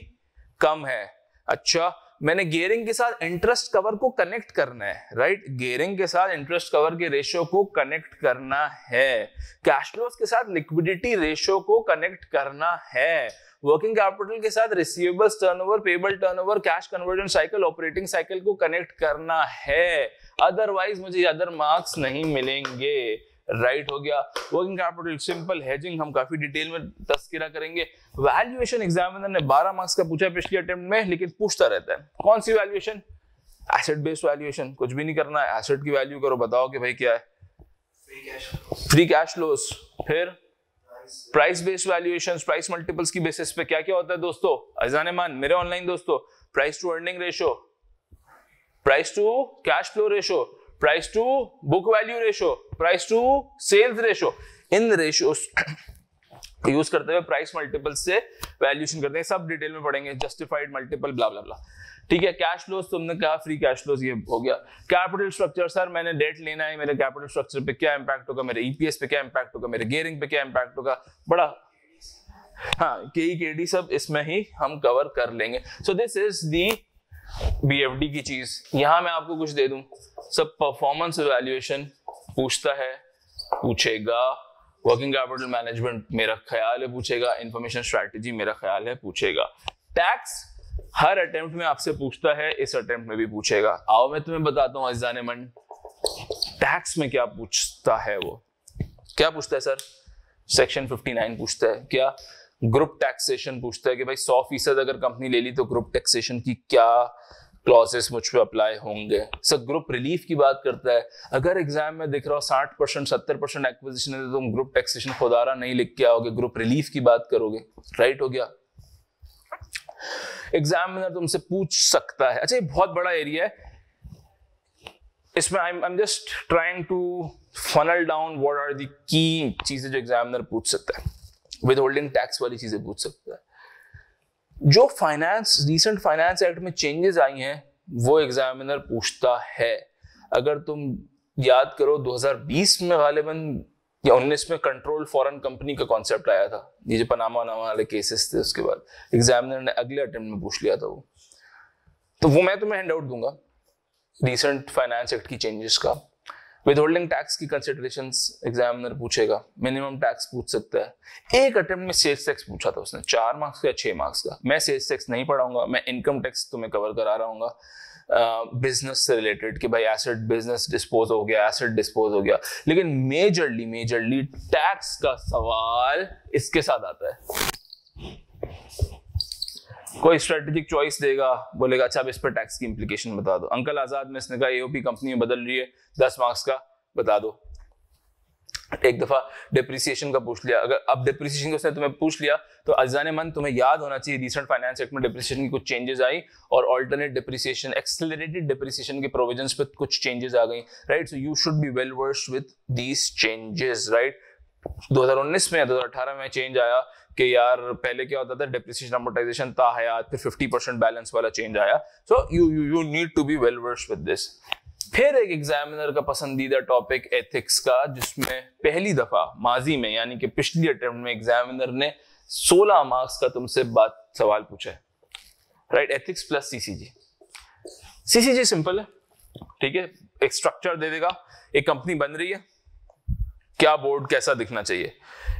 कम है। अच्छा, मैंने गियरिंग के साथ इंटरेस्ट कवर को कनेक्ट करना है, राइट? गियरिंग के साथ इंटरेस्ट कवर के रेशियो को कनेक्ट करना है, कैश फ्लोज के साथ लिक्विडिटी रेशियो को कनेक्ट करना है, वर्किंग कैपिटल के साथ receivables turnover, payable turnover, cash conversion cycle, operating cycle को कनेक्ट करना है। अदरवाइज मुझे अदर मार्क्स नहीं मिलेंगे। राइट हो गया। वर्किंग कैपिटल सिंपल, हेजिंग हम काफी डिटेल में तस्करा करेंगे। वैल्यूएशन एग्जामिनर ने 12 मार्क्स का पूछा पिछले अटेम्प्ट में, लेकिन पूछता रहता है कौन सी वैल्यूएशन? Asset based valuation. कुछ भी नहीं करना है, एसेट की वैल्यू करो, बताओ कि भाई क्या है, फ्री कैश फ्लोज। फिर price based valuation, price multiples की बेसिस पे क्या क्या होता है दोस्तों, अजान मान मेरे ऑनलाइन दोस्तों, price to earning ratio, price to cash flow ratio, price to book value ratio, price to sales ratio. इन रेशियोज यूज करते हुए प्राइस मल्टीपल से वैल्यूएशन करते हैं, सब डिटेल में पढ़ेंगे, जस्टिफाइड मल्टीपल ब्ला ब्ला ब्ला। ठीक है, कैश फ्लोज तुमने कहा, फ्री कैश फ्लोज ये हो गया। कैपिटल स्ट्रक्चर, सर मैंने डेट लेना है, मेरे कैपिटल स्ट्रक्चर पे क्या इंपैक्ट होगा, मेरे ईपीएस पे क्या इंपैक्ट होगा, मेरे गियरिंग पे क्या इंपैक्ट होगा, बड़ा हाँ केडी सब इसमें ही हम कवर कर लेंगे। सो दिस इज दी बीएफडी की चीज। यहां मैं आपको कुछ दे दूं, सब परफॉर्मेंस इवैल्यूएशन पूछता है, पूछेगा, वर्किंग कैपिटल मैनेजमेंट मेरा ख्याल है पूछेगा, इंफॉर्मेशन स्ट्रैटेजी मेरा ख्याल है पूछेगा, टैक्स हर अटेम्प्ट में आपसे पूछता है, इस अटेम्प्ट में भी पूछेगा। आओ मैं तुम्हें बताता हूं अज़ीज़ान मन, टैक्स में क्या पूछता है। वो क्या पूछता है सर? सेक्शन 59 पूछता है। क्या? ग्रुप टैक्सेशन पूछता है कि भाई 100% अगर कंपनी ले ली तो ग्रुप टैक्सेशन की क्या क्लॉजेस मुझ पे अप्लाई होंगे। सर ग्रुप रिलीफ की बात करता है। अगर एग्जाम में दिख रहा हो 60% 70% एक्विजिशन है तो तुम ग्रुप टैक्सेशन खुदारा नहीं लिख के आओगे, ग्रुप रिलीफ की बात करोगे। राइट हो गया। एग्जामिनर तुमसे पूछ सकता है। अच्छा ये बहुत बड़ा एरिया है, इसमें I am just trying to funnel down what are the key चीजें जो एग्जामिनर पूछ सकता है। विदहोल्डिंग टैक्स वाली चीजें पूछ सकता है। जो फाइनेंस रिसेंट फाइनेंस एक्ट में चेंजेस आई हैं वो एग्जामिनर पूछता है। अगर तुम याद करो 2020 में गालिबन या 19 में कंट्रोल फॉरेन कंपनी का कॉन्सेप्ट आया था, ये जो पनामा वाले केसेस थे, उसके बाद एग्जामिनर ने अगले अटेम्प्ट में पूछ लिया था वो। तो वो मैं तुम्हें हैंड आउट दूंगा रिसेंट फाइनेंस एक्ट की चेंजेस का। विदहोल्डिंग टैक्स की कंसिडरेशंस एग्जामिनर पूछेगा, मिनिमम टैक्स पूछ सकता है। एक अटेम्प्ट में सेल्स टैक्स पूछा था उसने, 4 मार्क्स का 6 मार्क्स का। मैं सेल्स टैक्स नहीं पढ़ाऊंगा, मैं इनकम टैक्स तुम्हें कवर करा रहा हूँ बिजनेस से रिलेटेड कि भाई एसेट बिजनेस डिस्पोज हो गया, एसेट डिस्पोज हो गया। लेकिन मेजरली टैक्स का सवाल इसके साथ आता है। कोई स्ट्रेटेजिक चॉइस देगा, बोलेगा अच्छा अब इस पर टैक्स की इंप्लीकेशन बता दो। अंकल आजाद में इसने कहा एओपी कंपनी में बदल रही है, 10 मार्क्स का बता दो। एक दफा डिप्रिसिएशन का पूछ लिया। अगर अब डिप्रिसिएशन को उसने तुम्हें पूछ लिया तो अज़ीज़ान मन तुम्हें याद होना चाहिए रिसेंट फाइनेंस एक्ट में डिप्रिसिएशन की कुछ चेंजेस आई और अल्टरनेट डिप्रिसिएशन, एक्सेलरेटेड डिप्रिसिएशन के प्रोविजंस पे कुछ चेंजेस आ गई। Right, so you should be well versed with these changes. Right, 2019 में या 2018 में चेंज आया कि यार पहले क्या होता था, डेप्रिसिएशन अमोर्टाइजेशन था हयात, फिर 50% बैलेंस वाला चेंज आया. So you need to be well versed with this. फिर एक एग्जामिनर का पसंदीदा टॉपिक एथिक्स का, जिसमें पहली दफा माजी में यानी कि पिछली अटेम्प्ट में एग्जामिनर ने 16 मार्क्स का तुमसे सवाल पूछा है. Right, ethics plus CCG. CCG simple है, ठीक है, एक स्ट्रक्चर दे देगा. एक कंपनी बन रही है, क्या बोर्ड कैसा दिखना चाहिए,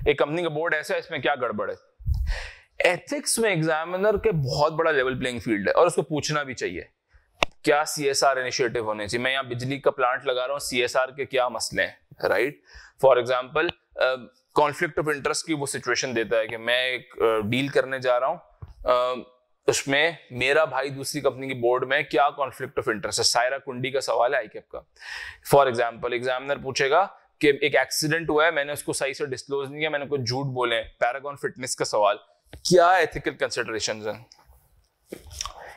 एक कंपनी का बोर्ड ऐसा है, इसमें क्या गड़बड़ है. एथिक्स में एग्जामिनर के बहुत बड़ा लेवल प्लेइंग फील्ड है और उसको पूछना भी चाहिए क्या सीएसआर इनिशिएटिव होने चाहिए. मैं यहाँ बिजली का प्लांट लगा रहा हूँ, सीएसआर के क्या मसले हैं. Right, for example conflict of interest की वो सिचुएशन देता है कि मैं एक डील करने जा रहा हूँ, उसमें मेरा भाई दूसरी कंपनी की बोर्ड में, क्या कॉन्फ्लिक्ट ऑफ इंटरेस्ट है. सायरा कुंडी का सवाल है आईकेप का. फॉर एग्जाम्पल एग्जामिनर पूछेगा कि एक एक्सीडेंट हुआ है, मैंने उसको सही से डिस्क्लोज नहीं किया, मैंने कुछ झूठ बोले. पैरागॉन फिटनेस का सवाल, क्या एथिकल कंसिडरेशंस हैं.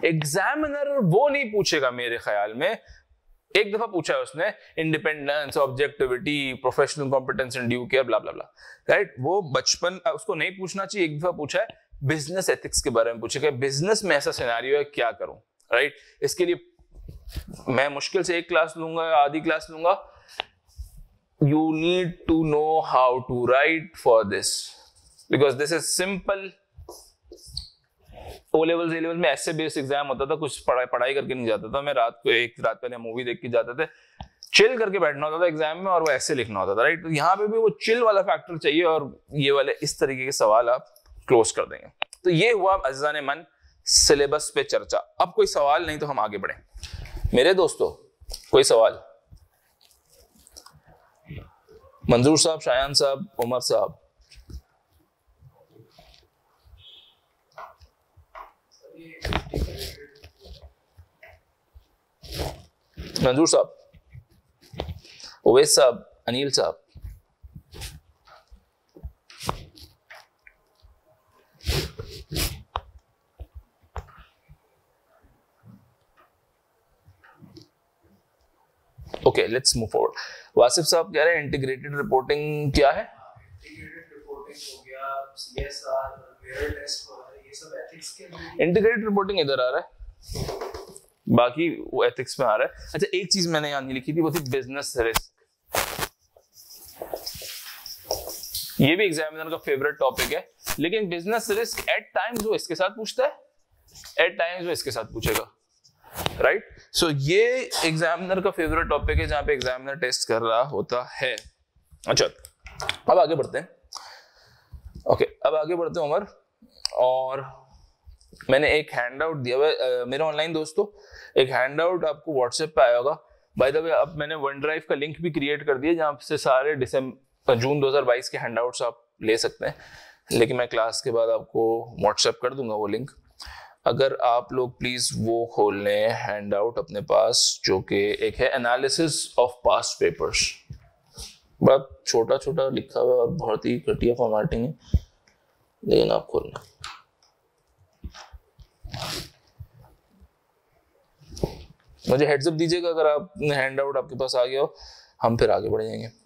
एग्जामिनर वो नहीं पूछेगा मेरे ख्याल में. एक दफा पूछा है उसने, independence, objectivity, professional competence and due care, blah blah blah. Right, वो बचपन उसको नहीं पूछना चाहिए. एक दफा पूछा है बिजनेस एथिक्स के बारे में, पूछेगा बिजनेस में ऐसा सिनेरियो है क्या करूं. राइट, इसके लिए मैं मुश्किल से एक क्लास लूंगा या आधी क्लास लूंगा. You need to know how to write for this, because this is simple. O level A level में ऐसे बेस एग्जाम होता था, कुछ पढ़ाई करके नहीं जाता था. मैं एक रात पहले मूवी देख के जाते थे, चिल करके बैठना होता था एग्जाम में और वो ऐसे लिखना होता था. राइट, तो यहाँ पे भी वो चिल वाला फैक्टर चाहिए और ये वाले इस तरीके के सवाल आप क्लोज कर देंगे. तो ये हुआ अज़ीज़ान मन सिलेबस पे चर्चा. अब कोई सवाल नहीं तो हम आगे बढ़े. मेरे दोस्तों, कोई सवाल? मंजूर साहब, शायान साहब, उमर साहब. मंजूर साहब, उवैस साहब, अनिल साहब. Okay, let's move forward. Wasif साहब कह रहे हैं इंटीग्रेटेड रिपोर्टिंग क्या है? इंटीग्रेटेड रिपोर्टिंग हो गया, सीएसआर, मिरर टेस्ट हो रहा है, ये सब एथिक्स के लिए. इंटीग्रेटेड रिपोर्टिंग इधर आ रहा है, बाकी वो एथिक्स में आ रहा है. अच्छा, एक चीज मैंने यहाँ नहीं लिखी थी, वो थी बिजनेस रिस्क. ये भी एग्जामिनर का फेवरेट टॉपिक है, लेकिन बिजनेस रिस्क एट टाइम्स वो इसके साथ पूछता है, एट टाइम्स वो इसके साथ पूछेगा. राइट, सो ये एग्जामिनर का फेवरेट टॉपिक है जहां पे एग्जामिनर टेस्ट कर रहा होता है. अच्छा, अब आगे बढ़ते हैं. ओके, अब आगे बढ़ते हैं उमर. और मैंने एक हैंडआउट दिया हुआ मेरे ऑनलाइन दोस्तों, एक हैंडआउट आपको व्हाट्सएप पे आया होगा. बाय द वे, अब मैंने वन ड्राइव का लिंक भी क्रिएट कर दिया जहां से सारे जून 2022 के हैंडआउट्स आप ले सकते हैं, लेकिन मैं क्लास के बाद आपको व्हाट्सएप कर दूंगा वो लिंक. अगर आप लोग प्लीज वो खोल लें हैंडआउट अपने पास, जो कि एक है एनालिसिस ऑफ पास्ट पेपर्स. बहुत छोटा छोटा लिखा हुआ और बहुत ही घटिया फॉर्मेटिंग है, लेकिन आप खोल लें. मुझे हेड्स अप दीजिएगा अगर आप हैंडआउट आपके पास आ गया हो, हम फिर आगे बढ़ जाएंगे.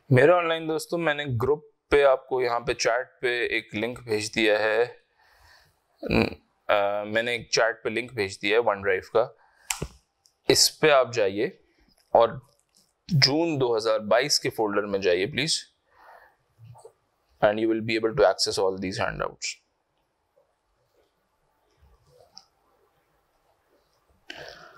मेरे ऑनलाइन दोस्तों, मैंने ग्रुप पे आपको यहाँ पे चैट पे एक लिंक भेज दिया है, मैंने एक चैट पे लिंक भेज दिया है वन ड्राइव का, इस पे आप जाइए और जून 2022 के फोल्डर में जाइए please, and you will be able to access all these handouts.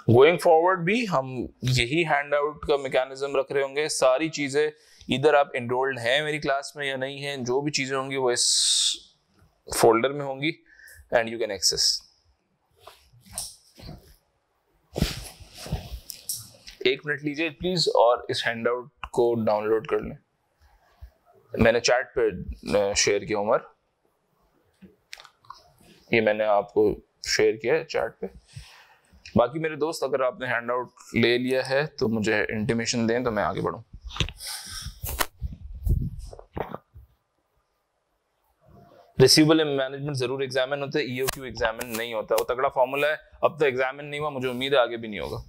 Going forward भी हम यही हैंडआउट का मैकेनिज्म रख रहे होंगे। सारी चीजें इधर आप एनरोल्ड हैं मेरी क्लास में या नहीं है, जो भी चीजें होंगी वो इस फोल्डर में होंगी एंड यू कैन एक्सेस। एक मिनट लीजिए प्लीज और इस हैंडआउट को डाउनलोड कर लें। मैंने चैट पे शेयर किया उमर, ये मैंने आपको शेयर किया है चैट पे। बाकी मेरे दोस्त अगर आपने हैंडआउट ले लिया है तो मुझे इंटीमेशन दें तो मैं आगे बढ़ूं। रिसीवेबल मैनेजमेंट जरूर एग्जामिन होता है, ईओक्यू एग्जामिन नहीं होता। वो तगड़ा फॉर्मूला है, अब तो एग्जामिन नहीं हुआ, मुझे उम्मीद है आगे भी नहीं होगा।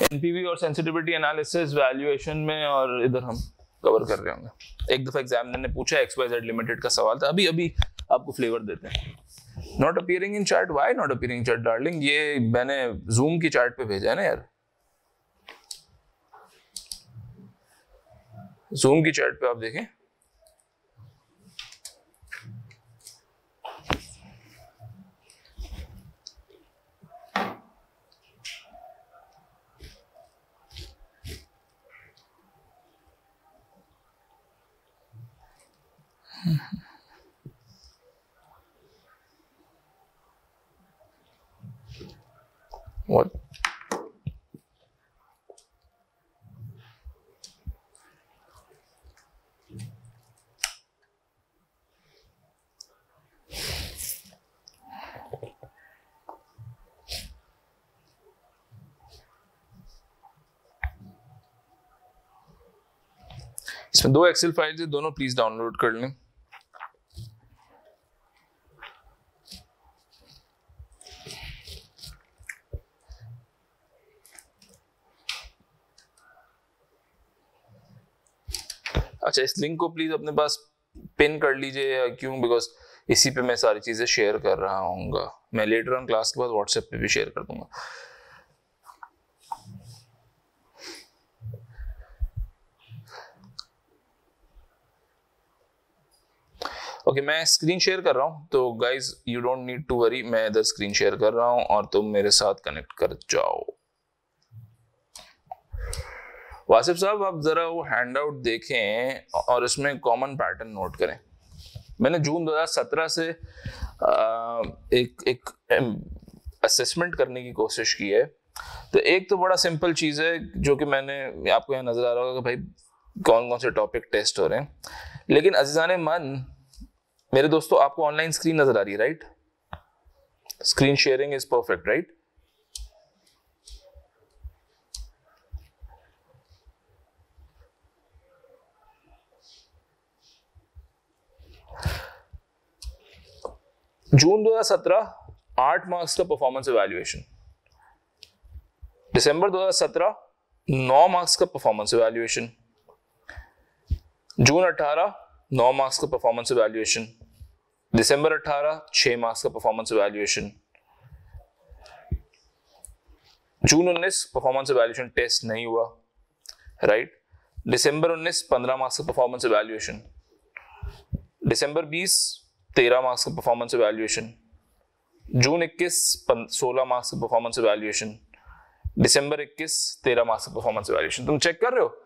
एनपीवी और सेंसिटिविटी एनालिसिस वैल्यूएशन में और इधर हम कवर कर रहे होंगे। एक दफा एग्जामिनर ने पूछा XYZ लिमिटेड का सवाल था, अभी अभी आपको फ्लेवर देते हैं। Not appearing in chat, why not appearing in chat darling? ये मैंने जूम की चैट पे भेजा है ना यार, जूम की चैट पे आप देखें। What? इसमें 2 एक्सेल फाइल्स है, दोनों प्लीज डाउनलोड कर लें। अच्छा, इस लिंक को प्लीज अपने पास पिन कर लीजिए। क्यों? बिकॉज इसी पे मैं सारी चीजें शेयर कर रहा हूँ। मैं लेटर ऑन क्लास के बाद व्हाट्सएप पे भी शेयर कर दूंगा। ओके, मैं स्क्रीन शेयर कर रहा हूँ, तो guys you don't need to worry, मैं इधर स्क्रीन शेयर कर रहा हूँ और तुम मेरे साथ कनेक्ट कर जाओ। वासिफ साहब, आप जरा वो हैंडआउट देखें और इसमें कॉमन पैटर्न नोट करें। मैंने जून 2017 से एक असेसमेंट करने की कोशिश की है। तो एक तो बड़ा सिंपल चीज है जो कि मैंने आपको यहाँ नजर आ रहा होगा कि भाई कौन कौन से टॉपिक टेस्ट हो रहे हैं, लेकिन अजीजाने मन मेरे दोस्तों, आपको ऑनलाइन स्क्रीन नजर आ रही है right? Screen sharing is perfect right? June 2017 8 marks का परफॉर्मेंस इवैल्यूएशन, दिसंबर 2017 9 मार्क्स का परफॉर्मेंस इवैल्यूएशन, जून 18 9 मार्क्स का परफॉर्मेंस इवैल्यूएशन, दिसंबर 18 6 मार्क्स का परफॉर्मेंस इवैल्यूएशन, जून 19 परफॉर्मेंस इवैल्यूएशन टेस्ट नहीं हुआ राइट? दिसंबर 19 15 मार्क्स का परफॉर्मेंस इवैल्यूएशन, दिसंबर 20 13 मार्क्स का परफॉर्मेंस इवैल्यूएशन, जून 21 16 मार्क्स का परफॉर्मेंस इवैल्यूएशन, दिसंबर 21 13 marks का परफॉर्मेंस इवैल्यूएशन। तुम चेक कर रहे हो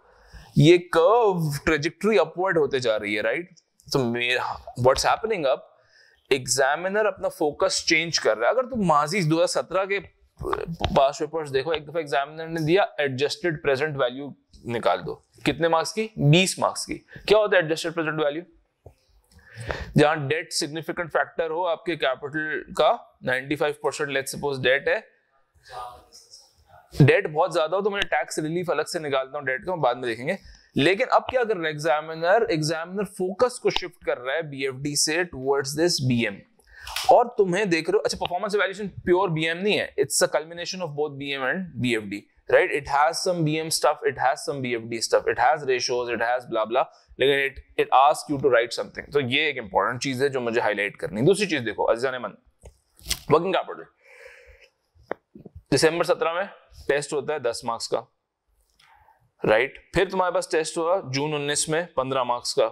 ये कर्व ट्रेजेक्टरी अपवर्ड होते जा रही है राइट? तो व्हाट्स हैपनिंग, अब एग्जामिनर अपना फोकस चेंज कर रहा है। अगर तुम माजी 2017 के पास पेपर्स देखो, एक दफा एग्जामिनर ने दिया एडजस्टेड प्रेजेंट वैल्यू निकाल दो, कितने मार्क्स की? 20 मार्क्स की। क्या होता है एडजस्टेड प्रेजेंट वैल्यू? जहां डेट सिग्निफिकेंट फैक्टर हो आपके कैपिटल का 95%, लेट्स सपोज डेट है, डेट बहुत ज्यादा हो तो मैं टैक्स रिलीफ अलग से निकालता हूं डेट का, बाद में देखेंगे। लेकिन अब क्या कर रहा है एग्जामिनर फोकस को शिफ्ट कर रहा है बीएफडी से टुवर्ड्स दिस बीएम, और तुम्हें देख रहे हो। अच्छा, परफॉर्मेंस इवैल्यूएशन प्योर बीएम नहीं है, it's a culmination of both BM and BFD. right? It has some BM stuff, it has some BFD stuff, it has ratios, it has blah blah, लेकिन it asks you to write something. तो ये एक important चीज है जो मुझे highlight करनी है. दूसरी चीज देखो अजीज़ान मन, वर्किंग कैपिटल. दिसंबर 17 में टेस्ट होता है 10 मार्क्स का, राइट? फिर तुम्हारे पास टेस्ट हुआ जून 19 में 15 मार्क्स का,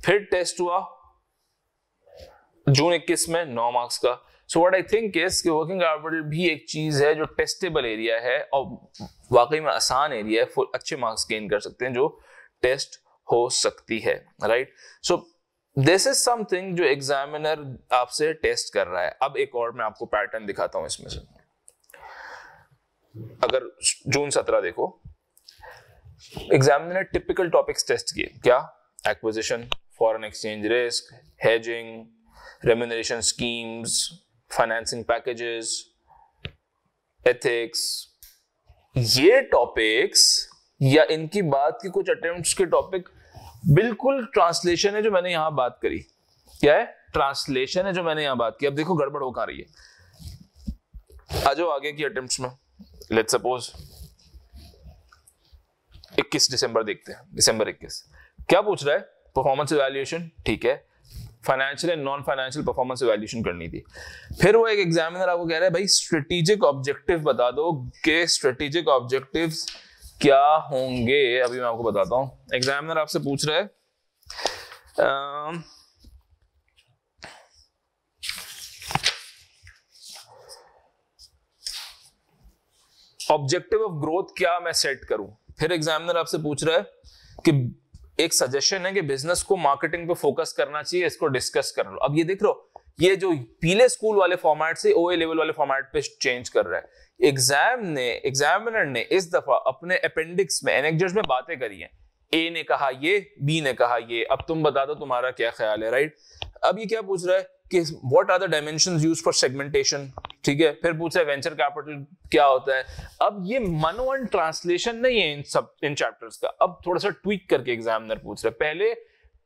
फिर टेस्ट हुआ जून 21 में 9 मार्क्स का. So what I think is कि वर्किंग कैपिटल भी एक चीज है जो टेस्टेबल एरिया है और वाकई में आसान एरिया है, फुल अच्छे मार्क्स गेन कर सकते हैं जो टेस्ट हो सकती है, right? So this is something जो एग्जामिनर आपसे टेस्ट कर रहा है. अब एक और मैं आपको पैटर्न दिखाता हूं इसमें से. अगर जून 17 देखो, एग्जामिनर ने टिपिकल टॉपिक्स टेस्ट किए. क्या? Acquisition, foreign exchange risk, hedging, remuneration schemes, financing packages, ethics. ये टॉपिक्स या इनकी बात की कुछ अटेम्प्ट्स के टॉपिक बिल्कुल ट्रांसलेशन है जो मैंने यहां बात करी. क्या है? ट्रांसलेशन है जो मैंने यहां बात की. अब देखो गड़बड़ हो कहां रही है. आ जाओ आगे की अटेम्प्ट्स में. लेट्स सपोज 21 दिसंबर देखते हैं. दिसंबर 21 क्या पूछ रहा है? परफॉर्मेंस इवैल्यूएशन, ठीक है. Financial and non financial performance evaluation करनी थी. फिर वो एक एग्जामिनर आपको कह रहा है भाई स्ट्रेटेजिक ऑब्जेक्टिव बता दो कि स्ट्रेटेजिक ऑब्जेक्टिव्स क्या होंगे. अभी मैं आपको बताता हूं. एग्जामिनर आपसे पूछ रहा है ऑब्जेक्टिव ऑफ ग्रोथ क्या मैं सेट करूं. फिर एग्जामिनर आपसे पूछ रहा है कि एक सजेशन है कि बिजनेस को मार्केटिंग पे फोकस करना चाहिए, इसको डिस्कस कर लो. अब ये देख लो, ये जो पीले स्कूल वाले फॉर्मेट से ओए लेवल वाले फॉर्मेट पे चेंज कर रहा है. एग्जामिनर ने इस दफा अपने अपेंडिक्स में एनेक्डोट्स में बातें करी हैं. ए ने कहा ये, बी ने कहा ये, अब तुम बता दो तुम्हारा क्या ख्याल है, राइट? अब ये क्या पूछ रहा है कि what are the dimensions used for segmentation, ठीक है. फिर पूछा है वेंचर कैपिटल क्या होता है. अब ये वन वन ट्रांसलेशन नहीं है इन चैप्टर्स का. अब थोड़ा सा ट्वीक करके एग्जामिनर पूछ रहा है. पहले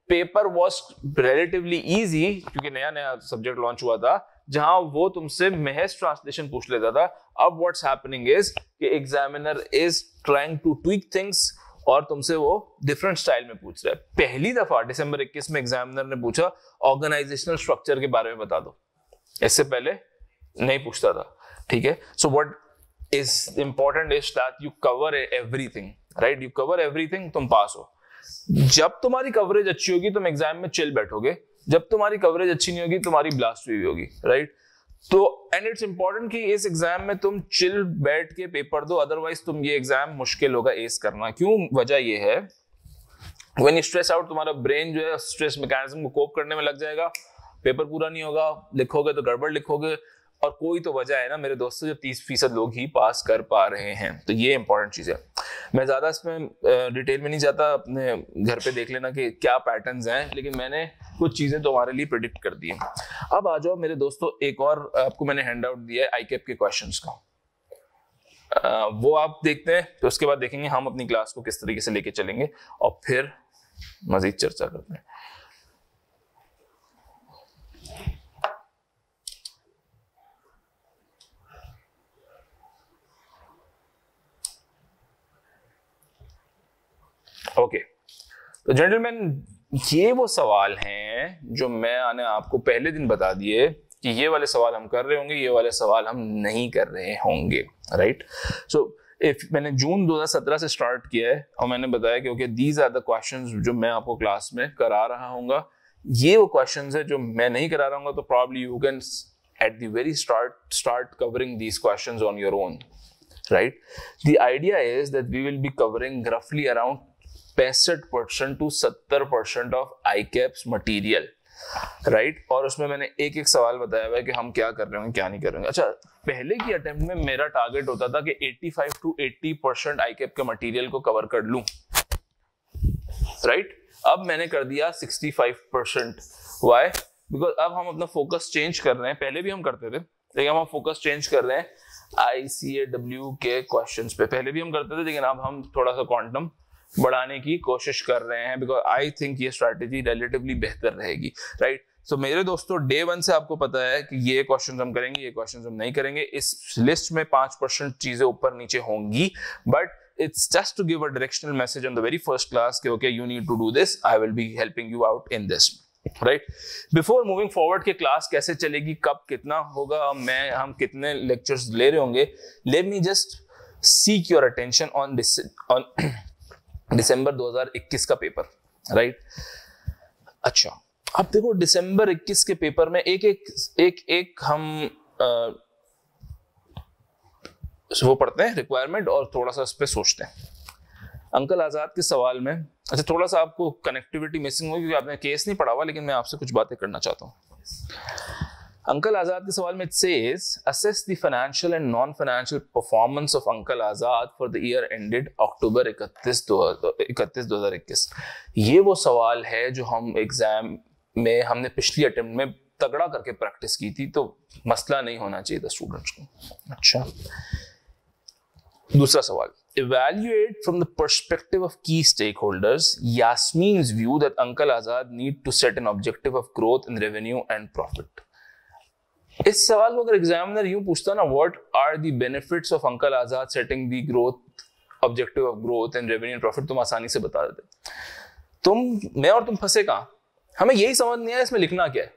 पेपर वाज रिलेटिवली इजी क्योंकि नया नया सब्जेक्ट लॉन्च हुआ था, जहां वो तुमसे महज ट्रांसलेशन पूछ लेता था. अब व्हाट्स हैपनिंग इज कि examiner is trying to tweak things और तुमसे वो डिफरेंट स्टाइल में पूछ रहा है. पहली दफा दिसंबर 21 में एग्जामिनर ने पूछा ऑर्गेनाइजेशनल स्ट्रक्चर के बारे में बता दो. इससे पहले नहीं पूछता था, ठीक है. So what is important is that you cover everything, right? You cover everything, तुम पास हो. जब तुम्हारी कवरेज अच्छी होगी तुम एग्जाम में चिल बैठोगे. जब तुम्हारी कवरेज अच्छी नहीं होगी तुम्हारी ब्लास्ट हुई होगी, राइट? तो एंड इट्स इंपॉर्टेंट कि इस एग्जाम में तुम चिल बैठ के पेपर दो, अदरवाइज तुम ये एग्जाम मुश्किल होगा एस करना. क्यों? वजह ये है व्हेन यू स्ट्रेस आउट, तुम्हारा ब्रेन जो है स्ट्रेस मैकेनिज्म को कोप करने में लग जाएगा. पेपर पूरा नहीं होगा, लिखोगे तो गड़बड़ लिखोगे. और कोई तो वजह है ना मेरे दोस्तों, जो 30% लोग ही पास कर पा रहे हैं. तो ये इंपॉर्टेंट चीज है. मैं ज्यादा इसमें डिटेल में नहीं जाता, अपने घर पे देख लेना कि क्या पैटर्न्स हैं, लेकिन मैंने कुछ चीजें तुम्हारे लिए प्रेडिक्ट कर दी हैं. अब आ जाओ मेरे दोस्तों, एक और आपको मैंने हैंड आउट दिया है आईकेप के क्वेश्चंस का. वो आप देखते हैं, तो उसके बाद देखेंगे हम अपनी क्लास को किस तरीके से लेके चलेंगे और फिर मजीद चर्चा करते हैं. ओके, तो जेंटलमैन ये वो सवाल हैं जो मैंने आपको पहले दिन बता दिए कि ये वाले सवाल हम कर रहे होंगे, ये वाले सवाल हम नहीं कर रहे होंगे, राइट? सो इफ मैंने जून 2017 से स्टार्ट किया है और मैंने बताया कि okay these are the questions जो मैं आपको क्लास में करा रहा हूँगा. ये वो क्वेश्चंस है जो मैं नहीं करा रहा हूँ, तो probably you can at the very start covering these questions on your own, right? The idea is that we will be covering रफली around 65% to 70% of ICAP's material, right? और उसमें मैंने एक एक सवाल बताया हुआ है कि हम क्या कर रहे होंगे क्या नहीं कर रहे होंगे. अच्छा, पहले की अटेम्प्ट में मेरा टारगेट होता था कि 85 to 80% आईकेप के मटेरियल को कवर कर लूं, राइट? अब मैंने कर दिया 65%. व्हाई? बिकॉज अब हम अपना फोकस चेंज कर रहे हैं. पहले भी हम करते थे, लेकिन हम फोकस चेंज कर रहे हैं ICAW के क्वेश्चंस पे. पहले भी हम करते थे, लेकिन अब हम थोड़ा सा क्वांटम बढ़ाने की कोशिश कर रहे हैं, बिकॉज आई थिंक ये स्ट्रैटेजी रिलेटिवली बेहतर रहेगी, राइट? सो मेरे दोस्तों डे 1 से आपको पता है कि ये क्वेश्चन हम करेंगे, ये क्वेश्चन हम नहीं करेंगे। इस लिस्ट में 5% चीजें ऊपर नीचे होंगी, but it's just to give a directional message on the very first class कि okay you need to do this, I will be helping you out in this, right? Before moving forward कि class कैसे चलेगी, कब कितना होगा, हम कितने lectures ले रहे होंगे, let me just seek your attention on दिसंबर 2021 का पेपर, right? अच्छा, अब देखो दिसंबर 21 के पेपर में एक हम वो पढ़ते हैं रिक्वायरमेंट और थोड़ा सा इस पे सोचते हैं। अंकल आजाद के सवाल में, अच्छा थोड़ा सा आपको कनेक्टिविटी मिसिंग होगी क्योंकि आपने केस नहीं पढ़ा हुआ, लेकिन मैं आपसे कुछ बातें करना चाहता हूं। अंकल आजाद के सवाल में it says assess the financial and non financial performance of uncle Azad for the year ended October 31 2021। ये वो सवाल है जो हम एग्जाम में हमने पिछली अटेम्प्ट में तगड़ा करके प्रैक्टिस की थी, तो मसला नहीं होना चाहिए था स्टूडेंट्स को। अच्छा, दूसरा सवाल, evaluate from the perspective of key stakeholders Yasmin's view that Uncle Azad need to set an objective of growth in revenue and profit। इस सवाल को अगर एग्जामिनर यूं पूछता ना, what are the benefits of Uncle Azad setting the growth objective of growth and revenue and profit, तुम आसानी से बता देते। मैं और तुम फंसे कहां, हमें यही समझ नहीं आया इसमें लिखना क्या है।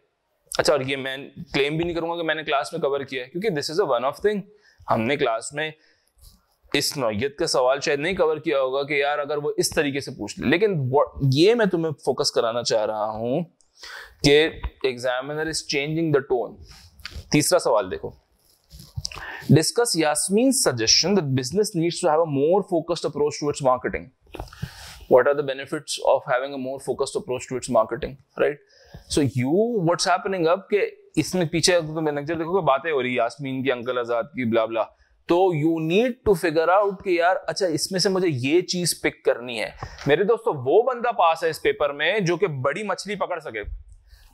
अच्छा, और ये मैं क्लेम भी नहीं करूंगा कि मैंने क्लास में कवर किया है, क्योंकि this is a one of thing. हमने क्लास में इस नौयत का सवाल शायद नहीं कवर किया होगा कि यार अगर वो इस तरीके से पूछ ले, लेकिन ये मैं तुम्हें फोकस कराना चाह रहा हूं कि examiner is changing the tone. तीसरा सवाल देखो, discuss Yasmeen suggestion that business needs to have a more focused approach towards marketing. What are the benefits of having a more focused approach towards marketing, right? So what's happening अब कि इसमें पीछे manager देखो बातें हो रही है यास्मीन की, अंकल आजाद की, ब्ला ब्ला, तो you need to figure out कि यार अच्छा इसमें से मुझे ये चीज पिक करनी है। मेरे दोस्तों वो बंदा पास है इस पेपर में जो कि बड़ी मछली पकड़ सके।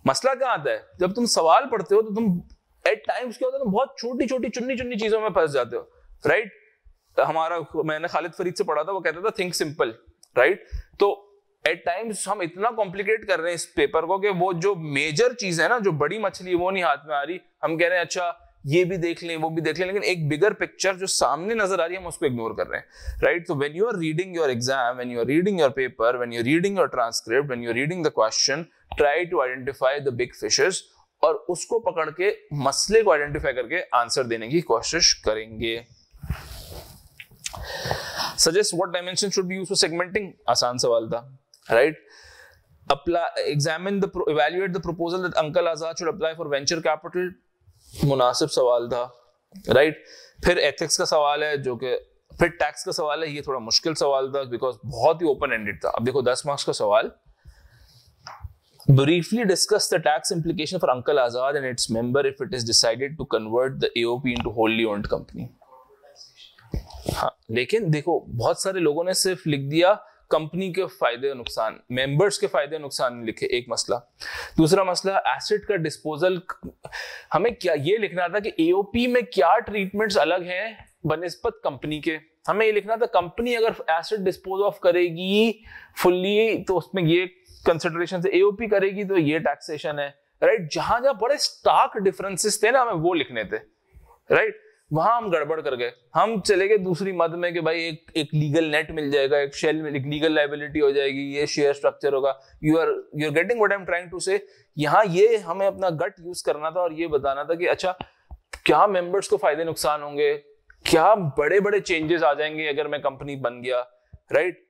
मसला क्या आता है, जब तुम सवाल पढ़ते हो तो तुम एट टाइम्स क्या होता है, तुम बहुत छोटी छोटी चुन्नी चुन्नी चीजों में फंस जाते हो, राइट? मैंने खालिद फरीद से पढ़ा था, वो कहता था थिंक सिंपल, राइट? तो एट टाइम्स हम इतना कॉम्प्लिकेट कर रहे हैं इस पेपर को कि वो जो मेजर चीज है ना, जो बड़ी मछली वो नहीं हाथ में आ रही, हम कह रहे हैं अच्छा ये भी देख लें वो भी देख लें, लेकिन एक बिगर पिक्चर जो सामने नजर आ रही है हम उसको इग्नोर कर रहे हैं, राइट? तो when you are reading your exam, when you are reading your paper, when you are reading your transcript, when you are reading the question, try to identify the big fishes और उसको पकड़ के मसले को identify करके answer देने की कोशिश करेंगे। Suggest what dimension should be used for segmenting, आसान सवाल था, right? Evaluate the proposal that Uncle Azad should apply for venture capital, मुनासिब सवाल था, राइट? फिर एथिक्स का सवाल है जो कि, फिर टैक्स का सवाल है, ये थोड़ा मुश्किल सवाल था बिकॉज बहुत ही ओपन एंडेड था। अब देखो 10 मार्क्स का सवाल, briefly discuss the tax implication for Uncle Azad and its member if it is decided to convert the AOP into wholly owned company। हाँ, लेकिन देखो बहुत सारे लोगों ने सिर्फ लिख दिया कंपनी के फायदे और नुकसान, मेंबर्स के फायदे और नुकसान नहीं लिखे, एक मसला। दूसरा मसला, एसेट का डिस्पोजल, हमें क्या ये लिखना था कि एओपी में क्या ट्रीटमेंट्स अलग हैं बनिस्बत कंपनी के। हमें ये लिखना था कंपनी अगर एसेट डिस्पोज ऑफ करेगी फुल्ली तो उसमें ये कंसिडरेशन से, एओपी करेगी तो ये टैक्सेशन है, राइट? जहां जहां बड़े स्टार्क डिफरेंसेस थे ना, हमें वो लिखने थे, राइट? वहां हम गड़बड़ कर गए, हम चले गए दूसरी मद में कि भाई एक लीगल नेट मिल जाएगा, एक शेल में एक लीगल लायबिलिटी हो जाएगी, ये शेयर स्ट्रक्चर होगा। You are getting what I am trying to say. यहाँ ये हमें अपना गट यूज करना था और ये बताना था कि अच्छा क्या मेंबर्स को फायदे नुकसान होंगे, क्या बड़े बड़े चेंजेस आ जाएंगे अगर मैं कंपनी बन गया, राइट?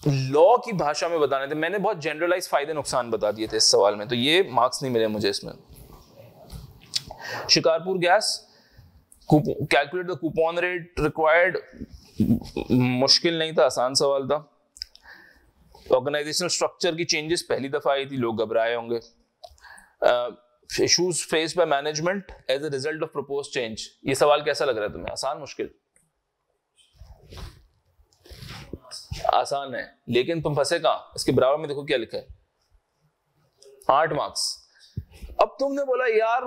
लॉ की भाषा में बताने थे। मैंने बहुत जनरलाइज फायदे नुकसान बता दिए थे इस सवाल में, तो ये मार्क्स नहीं मिले मुझे इसमें। Shikarpur gas, calculate the coupon rate required, मुश्किल नहीं था, आसान सवाल था। ऑर्गेनाइजेशनल स्ट्रक्चर की चेंजेस पहली दफा आई थी, लोग घबराए होंगे। Issues faced by management as a result of proposed change, ये सवाल कैसा लग रहा है तुम्हें? आसान मुश्किल? आसान है, लेकिन तुम फंसे कहां? इसके बराबर में देखो क्या लिखा है, 8 मार्क्स। अब तुमने बोला यार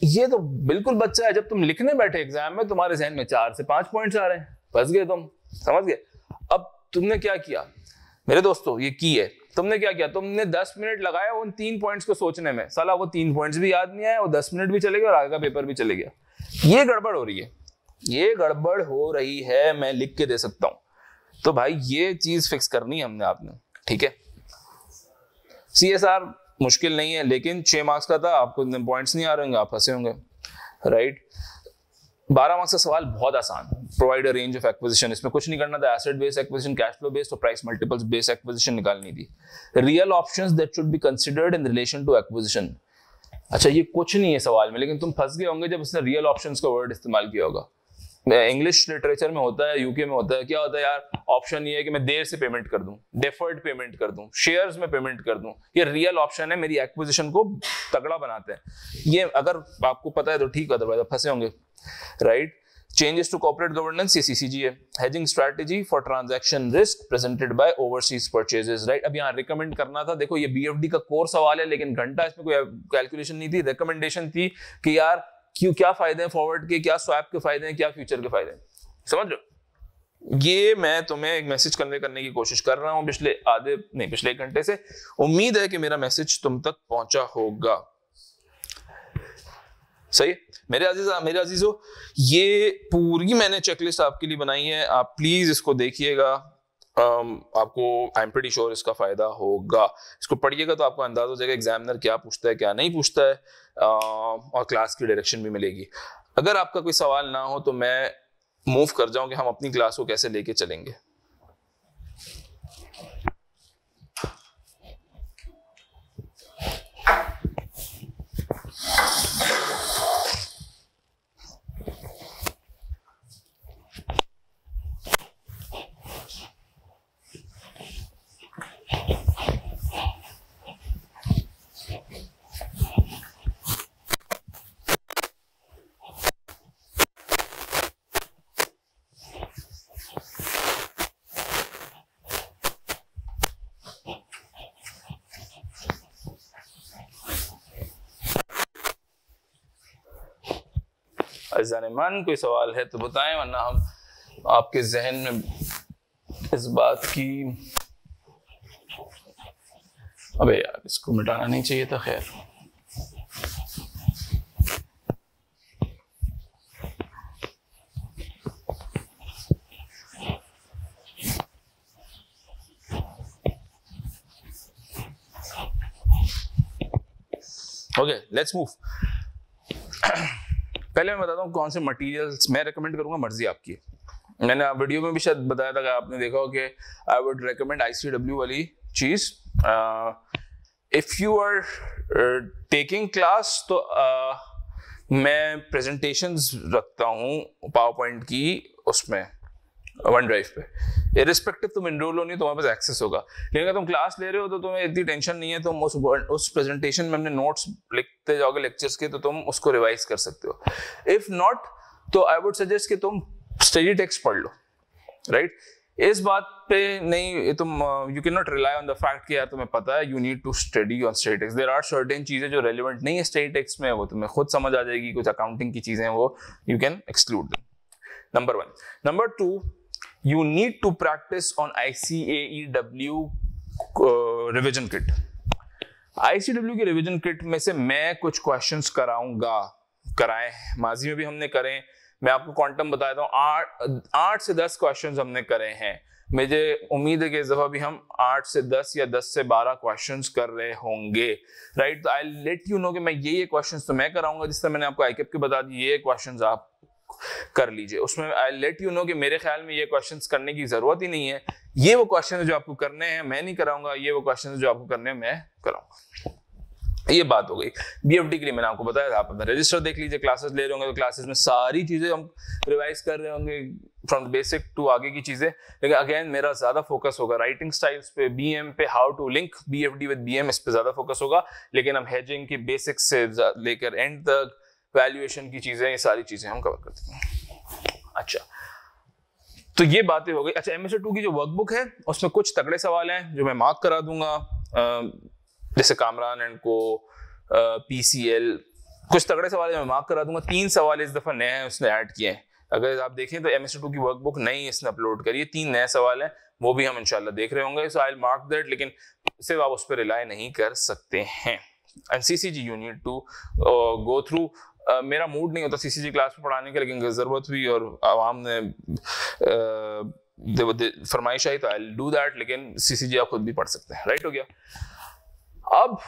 ये तो बिल्कुल बच्चा है, जब तुम लिखने बैठे एग्जाम में तुम्हारे जहन में 4 से 5 पॉइंट्स आ रहे हैं, फंस गए तुम, समझ गए? अब तुमने क्या किया मेरे दोस्तों, ये की है तुमने क्या किया, तुमने 10 मिनट लगाया उन 3 पॉइंट्स को सोचने में, साला वो 3 पॉइंट्स भी याद नहीं आया, वो 10 मिनट भी चले गए और आगे का पेपर भी चले गया। ये गड़बड़ हो रही है, ये गड़बड़ हो रही है, मैं लिख के दे सकता हूं। तो भाई ये चीज फिक्स करनी है हमने, आपने, ठीक है। CSR मुश्किल नहीं है, लेकिन 6 मार्क्स का था, आपको पॉइंट्स नहीं आ रहे होंगे, आप फंसे होंगे, राइट। 12 मार्क्स का सवाल बहुत आसान, provide a range of acquisition, इसमें कुछ नहीं करना था, asset based acquisition, cash flow based और प्राइस मल्टीपल्स बेस्ड एक्विजिशन निकालनी थी। Real options that should be considered in relation to acquisition. अच्छा ये कुछ नहीं है सवाल में, लेकिन तुम फंस गए होंगे जब उसने रियल ऑप्शंस का वर्ड इस्तेमाल किया होगा। इंग्लिश लिटरेचर में होता है, यूके में होता है, क्या होता है यार, ऑप्शन ये है कि मैं देर से पेमेंट कर दूं, डेफर्ड पेमेंट कर दूं, शेयर्स में पेमेंट कर दूं। ये रियल ऑप्शन है, मेरी एक्विजिशन को तगड़ा बनाते हैं। ये अगर आपको पता है तो ठीक है, अदरवाइज फंसे होंगे, right. Changes to corporate governance, ये CCG है। Hedging strategy for transaction risk presented by overseas purchases, right. अब यहाँ रिकमेंड करना था, देखो ये BFD का कोर सवाल है, लेकिन घंटा इसमें कोई कैलकुलेशन नहीं थी, रिकमेंडेशन थी कि यार क्यों, क्या फायदे हैं फॉरवर्ड के, क्या स्वैप के फायदे हैं, क्या फ्यूचर के फायदे हैं, समझ रहे। ये मैं तुम्हें एक मैसेज करने की कोशिश कर रहा हूं पिछले 1 घंटे से। उम्मीद है कि मेरा मैसेज तुम तक पहुंचा होगा, सही। मेरे अजीजों, ये पूरी मैंने चेकलिस्ट आपके लिए बनाई है, आप प्लीज इसको देखिएगा, आपको आई एम प्रीटी श्योर इसका फायदा होगा। इसको पढ़िएगा तो आपको अंदाजा हो जाएगा एग्जामिनर क्या पूछता है क्या नहीं पूछता है, और क्लास की डायरेक्शन भी मिलेगी। अगर आपका कोई सवाल ना हो तो मैं मूव कर जाऊं कि हम अपनी क्लास को कैसे लेके चलेंगे। मन कोई सवाल है तो बताएं, वरना हम आपके जहन में इस बात की, अबे यार इसको मिटाना नहीं चाहिए था, खैर। Okay, let's move. पहले मैं बताता हूँ कौन से मटेरियल्स मैं रेकमेंड करूंगा, मर्जी आपकी। मैंने वीडियो में भी शायद बताया था कि आपने देखा हो कि आई वुड रेकमेंड ICW वाली चीज। If you are taking class तो मैं प्रेजेंटेशंस रखता हूँ पावर पॉइंट की, उसमें वन ड्राइव पे, इररिस्पेक्टिव तुम इनरोल हो नहीं तुम्हारे पास एक्सेस होगा। लेकिन अगर तुम क्लास ले रहे हो तो तुम्हें इतनी टेंशन नहीं है, तुम उस प्रेजेंटेशन में अपने नोट्स लिखते जाओगे लेक्चर्स के, तो तुम उसको रिवाइज कर सकते हो। इफ नॉट तो आई वुड सजेस्ट कि तुम स्टडी टेक्स्ट पढ़ लो, राइट। इस बात पे नहीं तुम you can not rely on the fact कि यार तुम्हें पता है, you need to study on study text. There are certain चीजें जो रेलिवेंट नहीं है स्टडी टेक्स्ट में, वो तुम्हें खुद समझ आ जाएगी। कुछ अकाउंटिंग की चीजें वो you can exclude them, number 1। Number 2, you need to practice on ICAEW revision kit। ICAEW की रिविजन किट में से मैं कुछ क्वेश्चंस कराए, माजी में भी हमने करे। मैं आपको क्वांटम बताया था, 8 से 10 क्वेश्चंस हमने करे हैं। मुझे उम्मीद है कि इस दफा भी हम 8 से 10 या 10 से 12 क्वेश्चंस कर रहे होंगे, राइट। तो आई लेट यू नो कि मैं ये क्वेश्चंस तो मैं कराऊंगा, जिस तरह मैंने आपको ICAP के बता दी, ये क्वेश्चंस आप कर लीजिए। उसमें आई लेट यू नो कि मेरे ख्याल में ये क्वेश्चंस करने की जरूरत ही नहीं है। ये वो क्वेश्चन जो आपको करने हैं मैं नहीं कराऊंगा, ये वो क्वेश्चन जो आपको करने हैं मैं कराऊंगा। ये बात हो गई। BFD के लिए मैंने आपको बताया था, आप अपना रजिस्टर देख लीजिए। क्लासेस ले रहे होंगे तो क्लासेस में सारी चीजें हम रिवाइज कर रहे होंगे, फ्रॉम बेसिक टू आगे की चीजें। लेकिन अगेन मेरा ज्यादा फोकस होगा राइटिंग स्टाइल्स पे, BM पे, how to link BFD with BM, इस पे ज्यादा फोकस होगा। लेकिन हम हेजिंग की बेसिक्स से लेकर एंड तक, वैल्यूएशन की चीजें, ये सारी चीजें हम कवर करते हैं। अच्छा, तो ये बातें हो गई। अच्छा, MSA 2 की जो वर्कबुक है उसमें कुछ तगड़े सवाल हैं जो मैं मार्क करा दूंगा, जैसे कामरान एंड को, PCL, कुछ तगड़े सवाल मैं मार्क करा दूंगा। 3 सवाल इस दफा नए हैं, उसने ऐड किए हैं। अगर आप देखें तो MSA 2 की वर्कबुक नई इसने अपलोड करी है, 3 नए सवाल हैं, वो भी हम इंशाल्लाह देख रहे होंगे। सो आई विल मार्क दैट। लेकिन सिर्फ आप उस पर रिलाई नहीं कर सकते हैं। And CCG you need to go through. मेरा मूड नहीं होता सीसीजी क्लास में पढ़ाने का, लेकिन जरूरत हुई और आवाम ने फरमाइश आई तो आई डू दैट, लेकिन सीसीजी आप खुद भी पढ़ सकते हैं। राइट हो गया। अब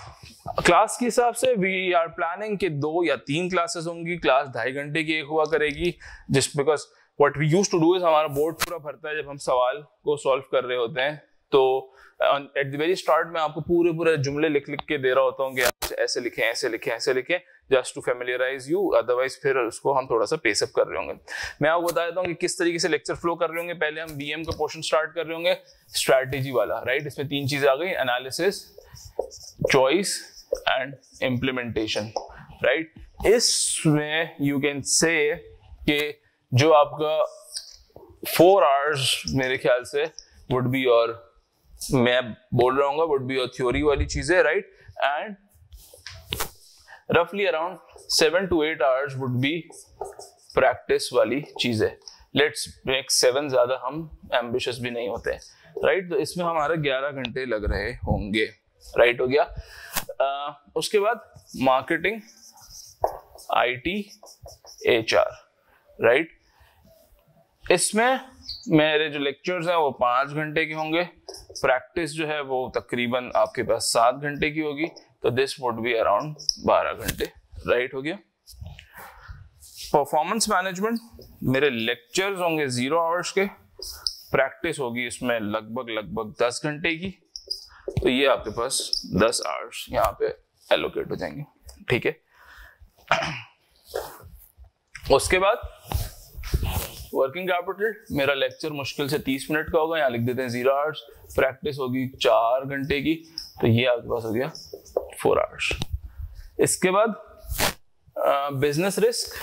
क्लास के हिसाब से वी आर प्लानिंग कि 2 या 3 क्लासेस होंगी। क्लास 2.5 घंटे की एक हुआ करेगी, जिस because what we used to do is हमारा बोर्ड पूरा भरता है जब हम सवाल को सॉल्व कर रहे होते हैं, तो एट द वेरी स्टार्ट में आपको पूरे जुमले लिख के दे रहा होता हूँ कि आप ऐसे लिखें ऐसे लिखें ऐसे लिखें, जस्ट टू फैमिलियराइज यू, अदरवाइज फिर उसको हम थोड़ा सा पेसअप कर रहे होंगे। मैं आपको बता देता हूँ कि किस तरीके से लेक्चर फ्लो कर रहे होंगे। पहले हम बीएम का पोर्शन स्टार्ट कर रहे होंगे, स्ट्रैटेजी वाला। राइट, इसमें 3 चीजें आ गई, analysis, choice and implementation. Right, इसमें यू कैन से कि जो आपका 4 आवर्स मेरे ख्याल से वुड बी योर, मैं बोल रहा हूँ वुड बी योर थ्योरी वाली चीजें। राइट, एंड रफली around 7 to 8 hours would be practice वाली चीजें। लेट्स मेक 7, ज्यादा हम एम्बिशियस भी नहीं होते। राइट, तो इसमें हमारे 11 घंटे लग रहे होंगे। राइट हो गया। उसके बाद मार्केटिंग, आईटी, एचआर। राइट, इसमें मेरे जो लेक्चर्स हैं वो 5 घंटे के होंगे। प्रैक्टिस जो है वो तकरीबन आपके पास 7 घंटे की होगी, तो दिस वुड बी अराउंड 12 घंटे। राइट हो गया। परफॉर्मेंस मैनेजमेंट, मेरे लेक्चर्स होंगे 0 आवर्स के, प्रैक्टिस होगी इसमें लगभग 10 घंटे की, तो ये आपके पास 10 आवर्स यहाँ पे एलोकेट हो जाएंगे। ठीक है। उसके बाद वर्किंग कैपिटल, मेरा लेक्चर मुश्किल से 30 मिनट का होगा, यहाँ लिख देते हैं 0 आवर्स। प्रैक्टिस होगी 4 घंटे की, तो ये आपके पास हो गया 4 आवर्स। इसके बाद बिजनेस रिस्क,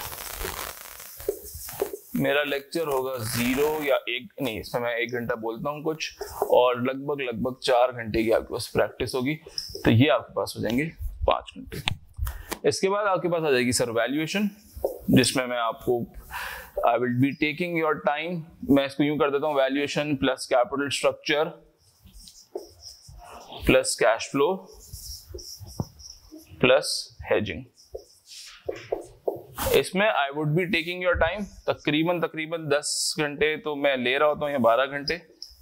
मेरा लेक्चर होगा 0 या 1 नहीं, इसमें मैं 1 घंटा बोलता हूँ कुछ, और लगभग 4 घंटे की आपके पास प्रैक्टिस होगी, तो ये आपके पास हो जाएंगे 5 घंटे। इसके बाद आपके पास आ जाएगी सर वैल्यूएशन, जिसमें मैं आपको I will be taking your time. मैं इसको यूं कर देता हूँ, valuation plus capital structure plus cash flow plus hedging. इसमें I would be taking your time तकरीबन 10 घंटे तो मैं ले रहा होता हूँ, या 12 घंटे।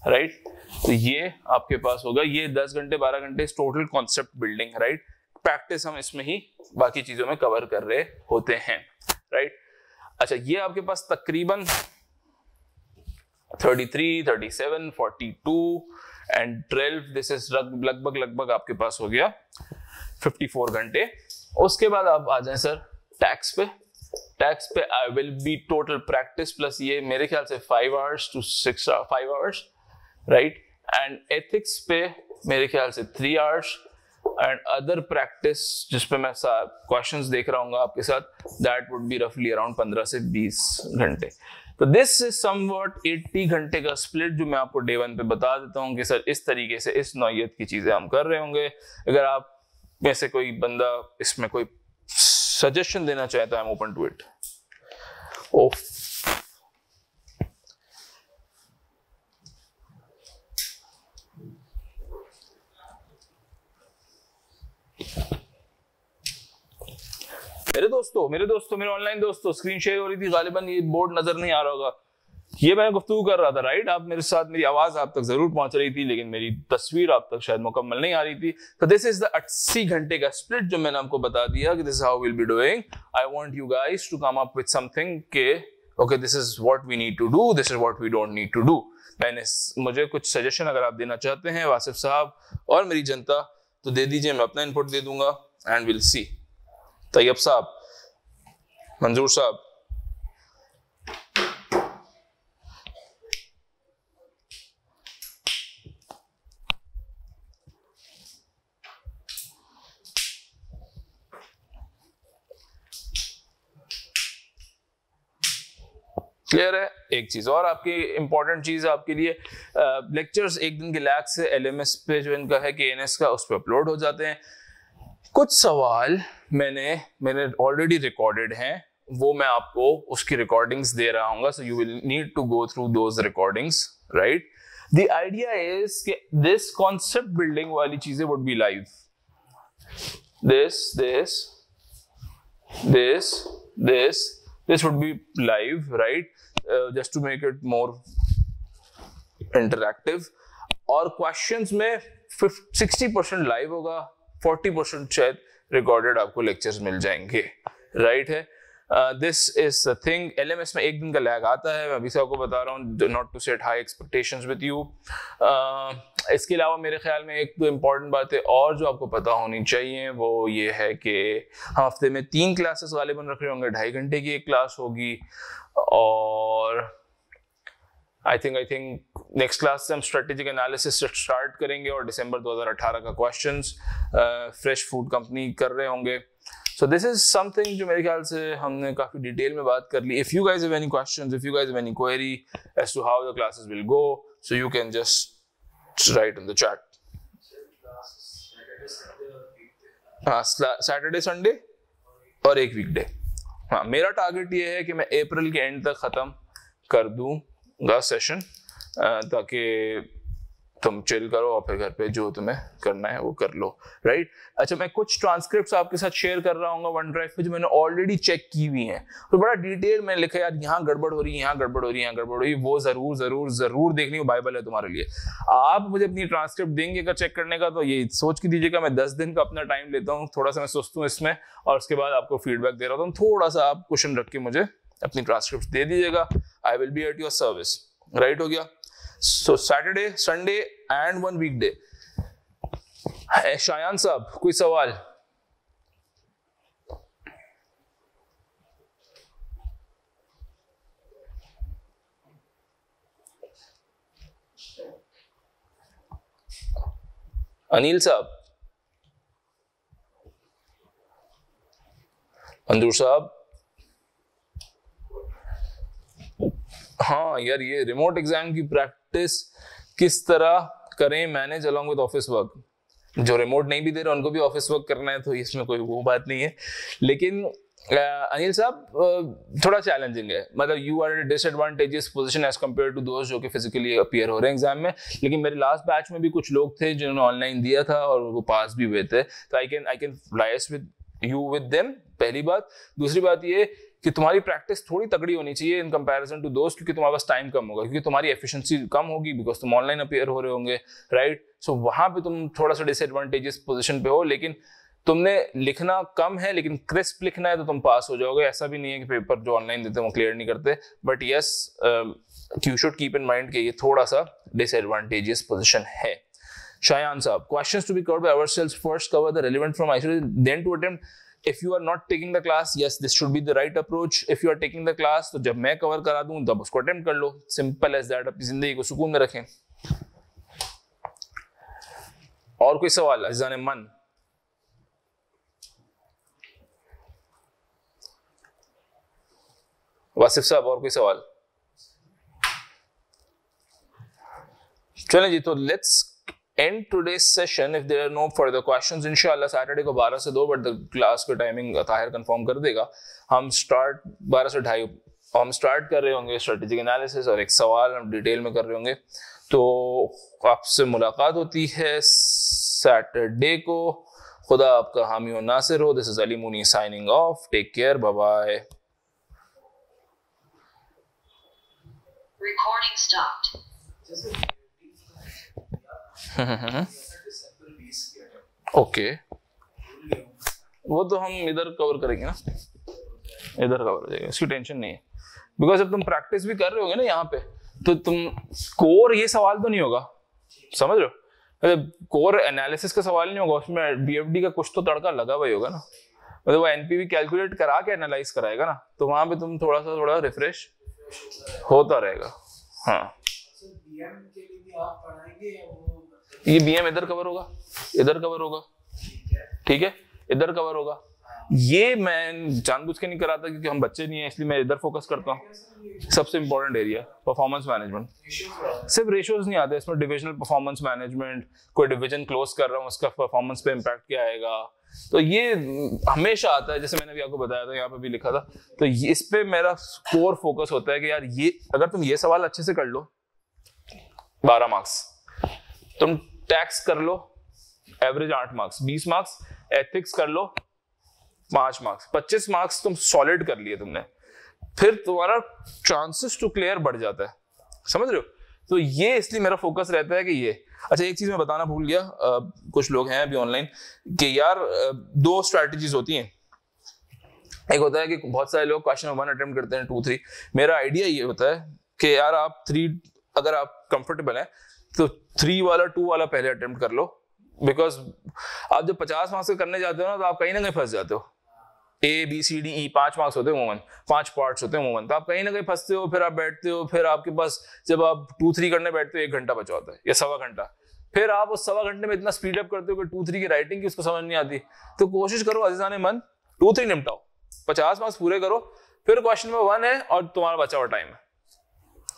राइट, तो ये आपके पास होगा, ये 10 घंटे 12 घंटे total concept building. Right, practice हम इसमें ही बाकी चीजों में कवर कर रहे होते हैं। राइट, अच्छा, ये आपके पास तकरीबन 33, 37, 42 एंड 12, दिस इज लगभग आपके पास हो गया 54 घंटे। उसके बाद आप आ जाएं सर टैक्स पे। टैक्स पे आई will B total practice plus ये मेरे ख्याल से 5 hours to 5 hours. Right, and ethics पे मेरे ख्याल से 3 आवर्स, एंड अदर प्रैक्टिस जिसपे मैं क्वेश्चंस देख रहा हूँ आपके साथ, दैट वुड बी रफली अराउंड 15 से 20 घंटे। तो दिस इज समवॉट 80 घंटे का स्प्लिट, जो मैं आपको डे 1 पे बता देता हूँ कि सर इस तरीके से इस नौइयत की चीजें हम कर रहे होंगे। अगर आप में से कोई बंदा इसमें कोई सजेशन देना चाहे तो I am open to it. मेरे दोस्तों मेरे ऑनलाइन दोस्तों, स्क्रीन शेयर हो रही थी, गालिबन ये बोर्ड नजर नहीं आ रहा होगा, ये मैं गुफ्तगू कर रहा था। राइट, आप मेरे साथ, मेरी आवाज आप तक जरूर पहुंच रही थी, लेकिन मेरी तस्वीर आप तक शायद मुकम्मल नहीं आ रही थी। तो दिस इज द 80 घंटे का स्प्लिट जो मैंने आपको बता दिया कि this is how will be doing. I want you guys to come up with something के okay this is what we need to do, this is what we don't need to do. मुझे कुछ suggestion अगर आप देना चाहते हैं वासिफ साहब और मेरी जनता, तो दे दीजिए, मैं अपना इनपुट दे दूंगा एंड विल सी। तैयब साहब, मंजूर साहब, क्लियर है। एक चीज और आपकी इंपॉर्टेंट चीज आपके लिए, लेक्चर्स एक दिन के लैग से एलएमएस पे जो इनका है केएनएस का, उस पर अपलोड हो जाते हैं। कुछ सवाल मैंने ऑलरेडी रिकॉर्डेड हैं, वो मैं आपको उसकी रिकॉर्डिंग्स दे रहा हूँ, so you will need to go through those recordings. Right, the idea is कि दिस कॉन्सेप्ट बिल्डिंग वाली चीजें would be live, this would be live, right? Just to make it more interactive. और questions में 60% live होगा, 40% शायद recorded आपको lectures मिल जाएंगे, right है? This is the thing. LMS में एक दिन का लैग आता है, मैं अभी से आपको बता रहा हूँ, not to set high expectations with you. इसके अलावा मेरे ख्याल में एक तो इम्पॉर्टेंट बात है और जो आपको पता होनी चाहिए वो ये है कि हम हफ्ते में 3 क्लासेस वाले बन रख रहे होंगे, 2.5 घंटे की एक क्लास होगी, और आई थिंक नेक्स्ट क्लास से हम स्ट्रेटेजिक एनालिसिस से स्टार्ट करेंगे और दिसंबर 2018 का क्वेश्चंस फ्रेश फूड कंपनी कर रहे होंगे. So this is something जो मेरे ख्याल से हमने काफी डिटेल में बात कर ली. If you guys have any questions, if you guys have any query as to how the classes will go, so you can just write in the chat. हाँ, Saturday, Sunday और एक वीकडे. हाँ, मेरा टारगेट ये है कि मैं अप्रैल के एंड तक खत्म कर दूंगा सेशन, ताकि तुम चिल करो और फिर घर पे जो तुम्हें करना है वो कर लो, राइट? अच्छा, मैं कुछ ट्रांसक्रिप्ट्स आपके साथ शेयर कर रहा हूँ वन ड्राइव पे जो मैंने ऑलरेडी चेक की हुई हैं, तो बड़ा डिटेल में लिखा यार यहाँ गड़बड़ हो रही है, यहाँ गड़बड़ हो रही है, यहाँ गड़बड़ हो रही है, वो जरूर जरूर जरूर देखनी, वो बाइबल है तुम्हारे लिए. आप मुझे अपनी ट्रांसक्रिप्ट देंगे अगर चेक करने का, तो ये सोच के दीजिएगा मैं 10 दिन का अपना टाइम लेता हूँ, थोड़ा सा मैं सोचता हूँ इसमें, और उसके बाद आपको फीडबैक दे रहा हूँ. थोड़ा सा आप क्वेश्चन रख के मुझे अपनी ट्रांसक्रिप्ट दे दीजिएगा. आई will B at your service, right? हो गया. So Saturday, Sunday and one weekday. Shayan साहब कोई सवाल? अनिल साहब, अंदूर साहब. हाँ यार, ये रिमोट एग्जाम की प्रैक्टिस किस तरह करें manage along with office work? जो रिमोट नहीं भी दे रहे उनको भी ऑफिस वर्क करना है, तो इसमें कोई वो बात नहीं है. लेकिन अनिल साहब थोड़ा चैलेंजिंग है, मतलब you are at disadvantages position as compare to दोस्त जो कि फिजिकली अपीयर हो रहे हैं एग्जाम में. लेकिन मेरे लास्ट बैच में भी कुछ लोग थे जिन्होंने ऑनलाइन दिया था और वो पास भी हुए थे, तो I can liaise with you with them. पहली बात. दूसरी बात ये कि तुम्हारी प्रैक्टिस थोड़ी तगड़ी होनी चाहिए इन कंपैरिजन टू दोस्त, क्योंकि तुम्हारे पास टाइम कम होगा, क्योंकि तुम्हारी एफिशिएंसी कम होगी बिकॉज तुम ऑनलाइन अपीयर हो रहे होंगे, राइट? सो वहां पे तुम थोड़ा सा डिसएडवांटेजेस पोजीशन पे हो. लेकिन तुमने लिखना कम है, लेकिन क्रिस्प लिखना है तो तुम पास हो जाओगे. ऐसा भी नहीं है कि पेपर जो ऑनलाइन देते हैं वो क्लियर नहीं करते, but yes you should keep in mind कि ये थोड़ा सा डिसएडवांटेजेस पोजीशन है. शायान साहब, questions to be covered by ourselves, first cover the relevant from isolation, then to attempt. If you are not taking the class, yes, this should be the right approach. If you are taking the class, तो जब मैं cover करा दूं तब उसको attempt कर लो. Simple as that. अपनी जिंदगी को सुकून में रखें. और कोई सवाल अज़ीज़ान मन? वासिफ साहब, और कोई सवाल? चलें जी, तो let's end today's session. If there are no further questions, इंशाल्लाह सैटरडे को 12 से 2, बट द क्लास का टाइमिंग ताहिर कंफर्म कर देगा. हम स्टार्ट 12 से 2:30 हम स्टार्ट कर रहे होंगे स्ट्रेटेजिक एनालिसिस, और एक सवाल हम डिटेल में कर रहे होंगे. तो आपसे मुलाकात होती है सैटरडे को. खुदा आपका हामी और नासिर हो. This is Ali Muni signing off. Take care, bye bye. Recording stopped. Okay, वो तो हम इधर कवर करेंगे ना, इधर कवर हो जाएगा, इसकी टेंशन नहीं है. बिकॉज जब तुम प्रैक्टिस भी कर रहे होगे ना यहाँ पे, तो तुम कोर ये सवाल तो नहीं होगा, समझ रहे हो? कोर एनालिसिस का सवाल नहीं होगा, उसमें बीएफडी का कुछ तो तड़का लगा हुआ होगा ना, मतलब वो एनपीवी कैलकुलेट करा के एनालाइज कराएगा ना, तो वहां पे तुम थोड़ा रिफ्रेश होता रहेगा. हाँ, ये बीएम इधर कवर होगा, इधर कवर होगा, ठीक है, इधर कवर होगा. ये मैं जानबूझ के नहीं कराता क्योंकि हम बच्चे नहीं है, इसलिए मैं इधर फोकस करता हूँ. सबसे इंपॉर्टेंट एरिया परफॉर्मेंस मैनेजमेंट. सिर्फ रेशियोज नहीं आते इसमें, डिविजनल परफॉर्मेंस मैनेजमेंट, कोई डिवीजन क्लोज कर रहा हूँ उसका परफॉर्मेंस पे इम्पैक्ट क्या आएगा, तो ये हमेशा आता है. जैसे मैंने अभी आपको बताया था, यहाँ पे भी लिखा था, तो इस पे मेरा कोर फोकस होता है कि यार ये अगर तुम ये सवाल अच्छे से कर लो 12 मार्क्स। तुम टैक्स कर लो, एवरेज 8 मार्क्स, 20 मार्क्स। एथिक्स कर लो, 5 मार्क्स, 25 मार्क्स तुम सॉलिड कर लिए तुमने। फिर तुम्हारा चांसेस टू क्लियर बढ़ जाता है, समझ रहे हो? तो ये इसलिए मेरा फोकस रहता है कि ये। अच्छा, एक चीज मैं बताना भूल गया, कुछ लोग हैं अभी ऑनलाइन कि यार 2 स्ट्रैटेजीज होती हैं। एक होता है कि बहुत सारे लोग क्वेश्चन 1 अटेम्प्ट करते हैं, 2, 3। मेरा आइडिया ये होता है कि यार आप 3, अगर आप कंफर्टेबल हैं तो 3 वाला 2 वाला पहले अटेम्प्ट कर लो, बिकॉज आप जब 50 मार्क्स का करने जाते हो ना तो आप कहीं ना कहीं फंस जाते हो। A B C D E 5 marks होते हैं अमूमन, 5 पार्ट्स होते हैं अमूमन, तो आप कहीं ना कहीं फंसते हो। फिर आप बैठते हो, फिर आपके पास जब आप 2-3 करने बैठते हो 1 घंटा बचा होता है या 1.25 घंटा। फिर आप उस 1.25 घंटे में इतना स्पीड अप करते हो कि 2-3 की राइटिंग की उसको समझ नहीं आती। तो कोशिश करो अज़ीज़ान मन 2-3 निपटाओ, 50 मार्क्स पूरे करो। फिर क्वेश्चन नंबर 1 है और तुम्हारा बचा हुआ टाइम है।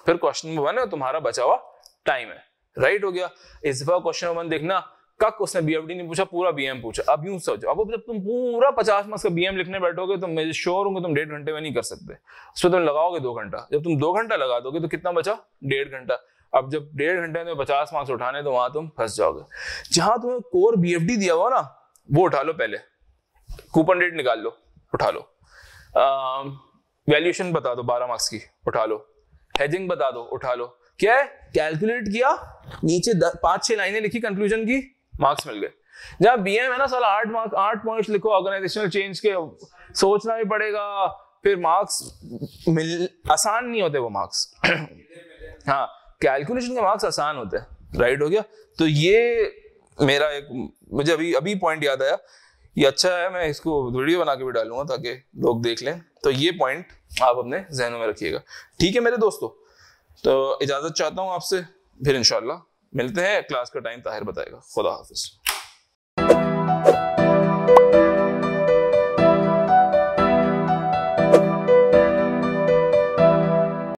फिर क्वेश्चन नंबर 1 है और तुम्हारा बचा हुआ टाइम है। राइट हो गया। इस दफा क्वेश्चन नंबर 1 देखना, कक उसने बीएफडी नहीं पूछा, पूरा बीएम पूछा। अब यूं सोचो, अब जब तुम पूरा 50 मार्क्स का बीएम लिखने बैठोगे तो मैं श्योर हूं तुम 1.5 घंटे में नहीं कर सकते। उसमें तुम लगाओगे 2 घंटा। जब तुम 2 घंटा लगा दोगे तो कितना बचा? 1.5 घंटा। अब जब 1.5 घंटे में 50 मार्क्स उठाने तो वहां तुम फंस जाओगे। जहां तुम्हें कोर बीएफडी दिया हुआ ना वो उठा लो, पहले कूपन रेट निकाल लो, उठा लो। वैल्यूएशन बता दो 12 मार्क्स की, उठा लो। हेजिंग बता दो, उठा लो। क्या है? कैलकुलेट किया, नीचे 5-6 लाइनें लिखी कंक्लूजन की, मार्क्स मिल गए। जहां बीएम है ना साला 8 मार्क्स, 8 पॉइंट्स लिखो, ऑर्गेनाइजेशनल चेंज के, सोचना भी पड़ेगा, फिर मार्क्स आसान नहीं होते वो मार्क्स। हाँ, कैलकुलेशन के मार्क्स आसान होते हैं। राइट हो गया। तो ये मेरा एक, मुझे अभी पॉइंट याद आया, ये अच्छा है, मैं इसको वीडियो बना के भी डालूंगा ताकि लोग देख लें। तो ये पॉइंट आप अपने जहनों में रखिएगा। ठीक है मेरे दोस्तों, तो इजाजत चाहता हूं आपसे, फिर इंशाल्लाह मिलते हैं। क्लास का टाइम ताहिर बताएगा। खुदा हाफिज।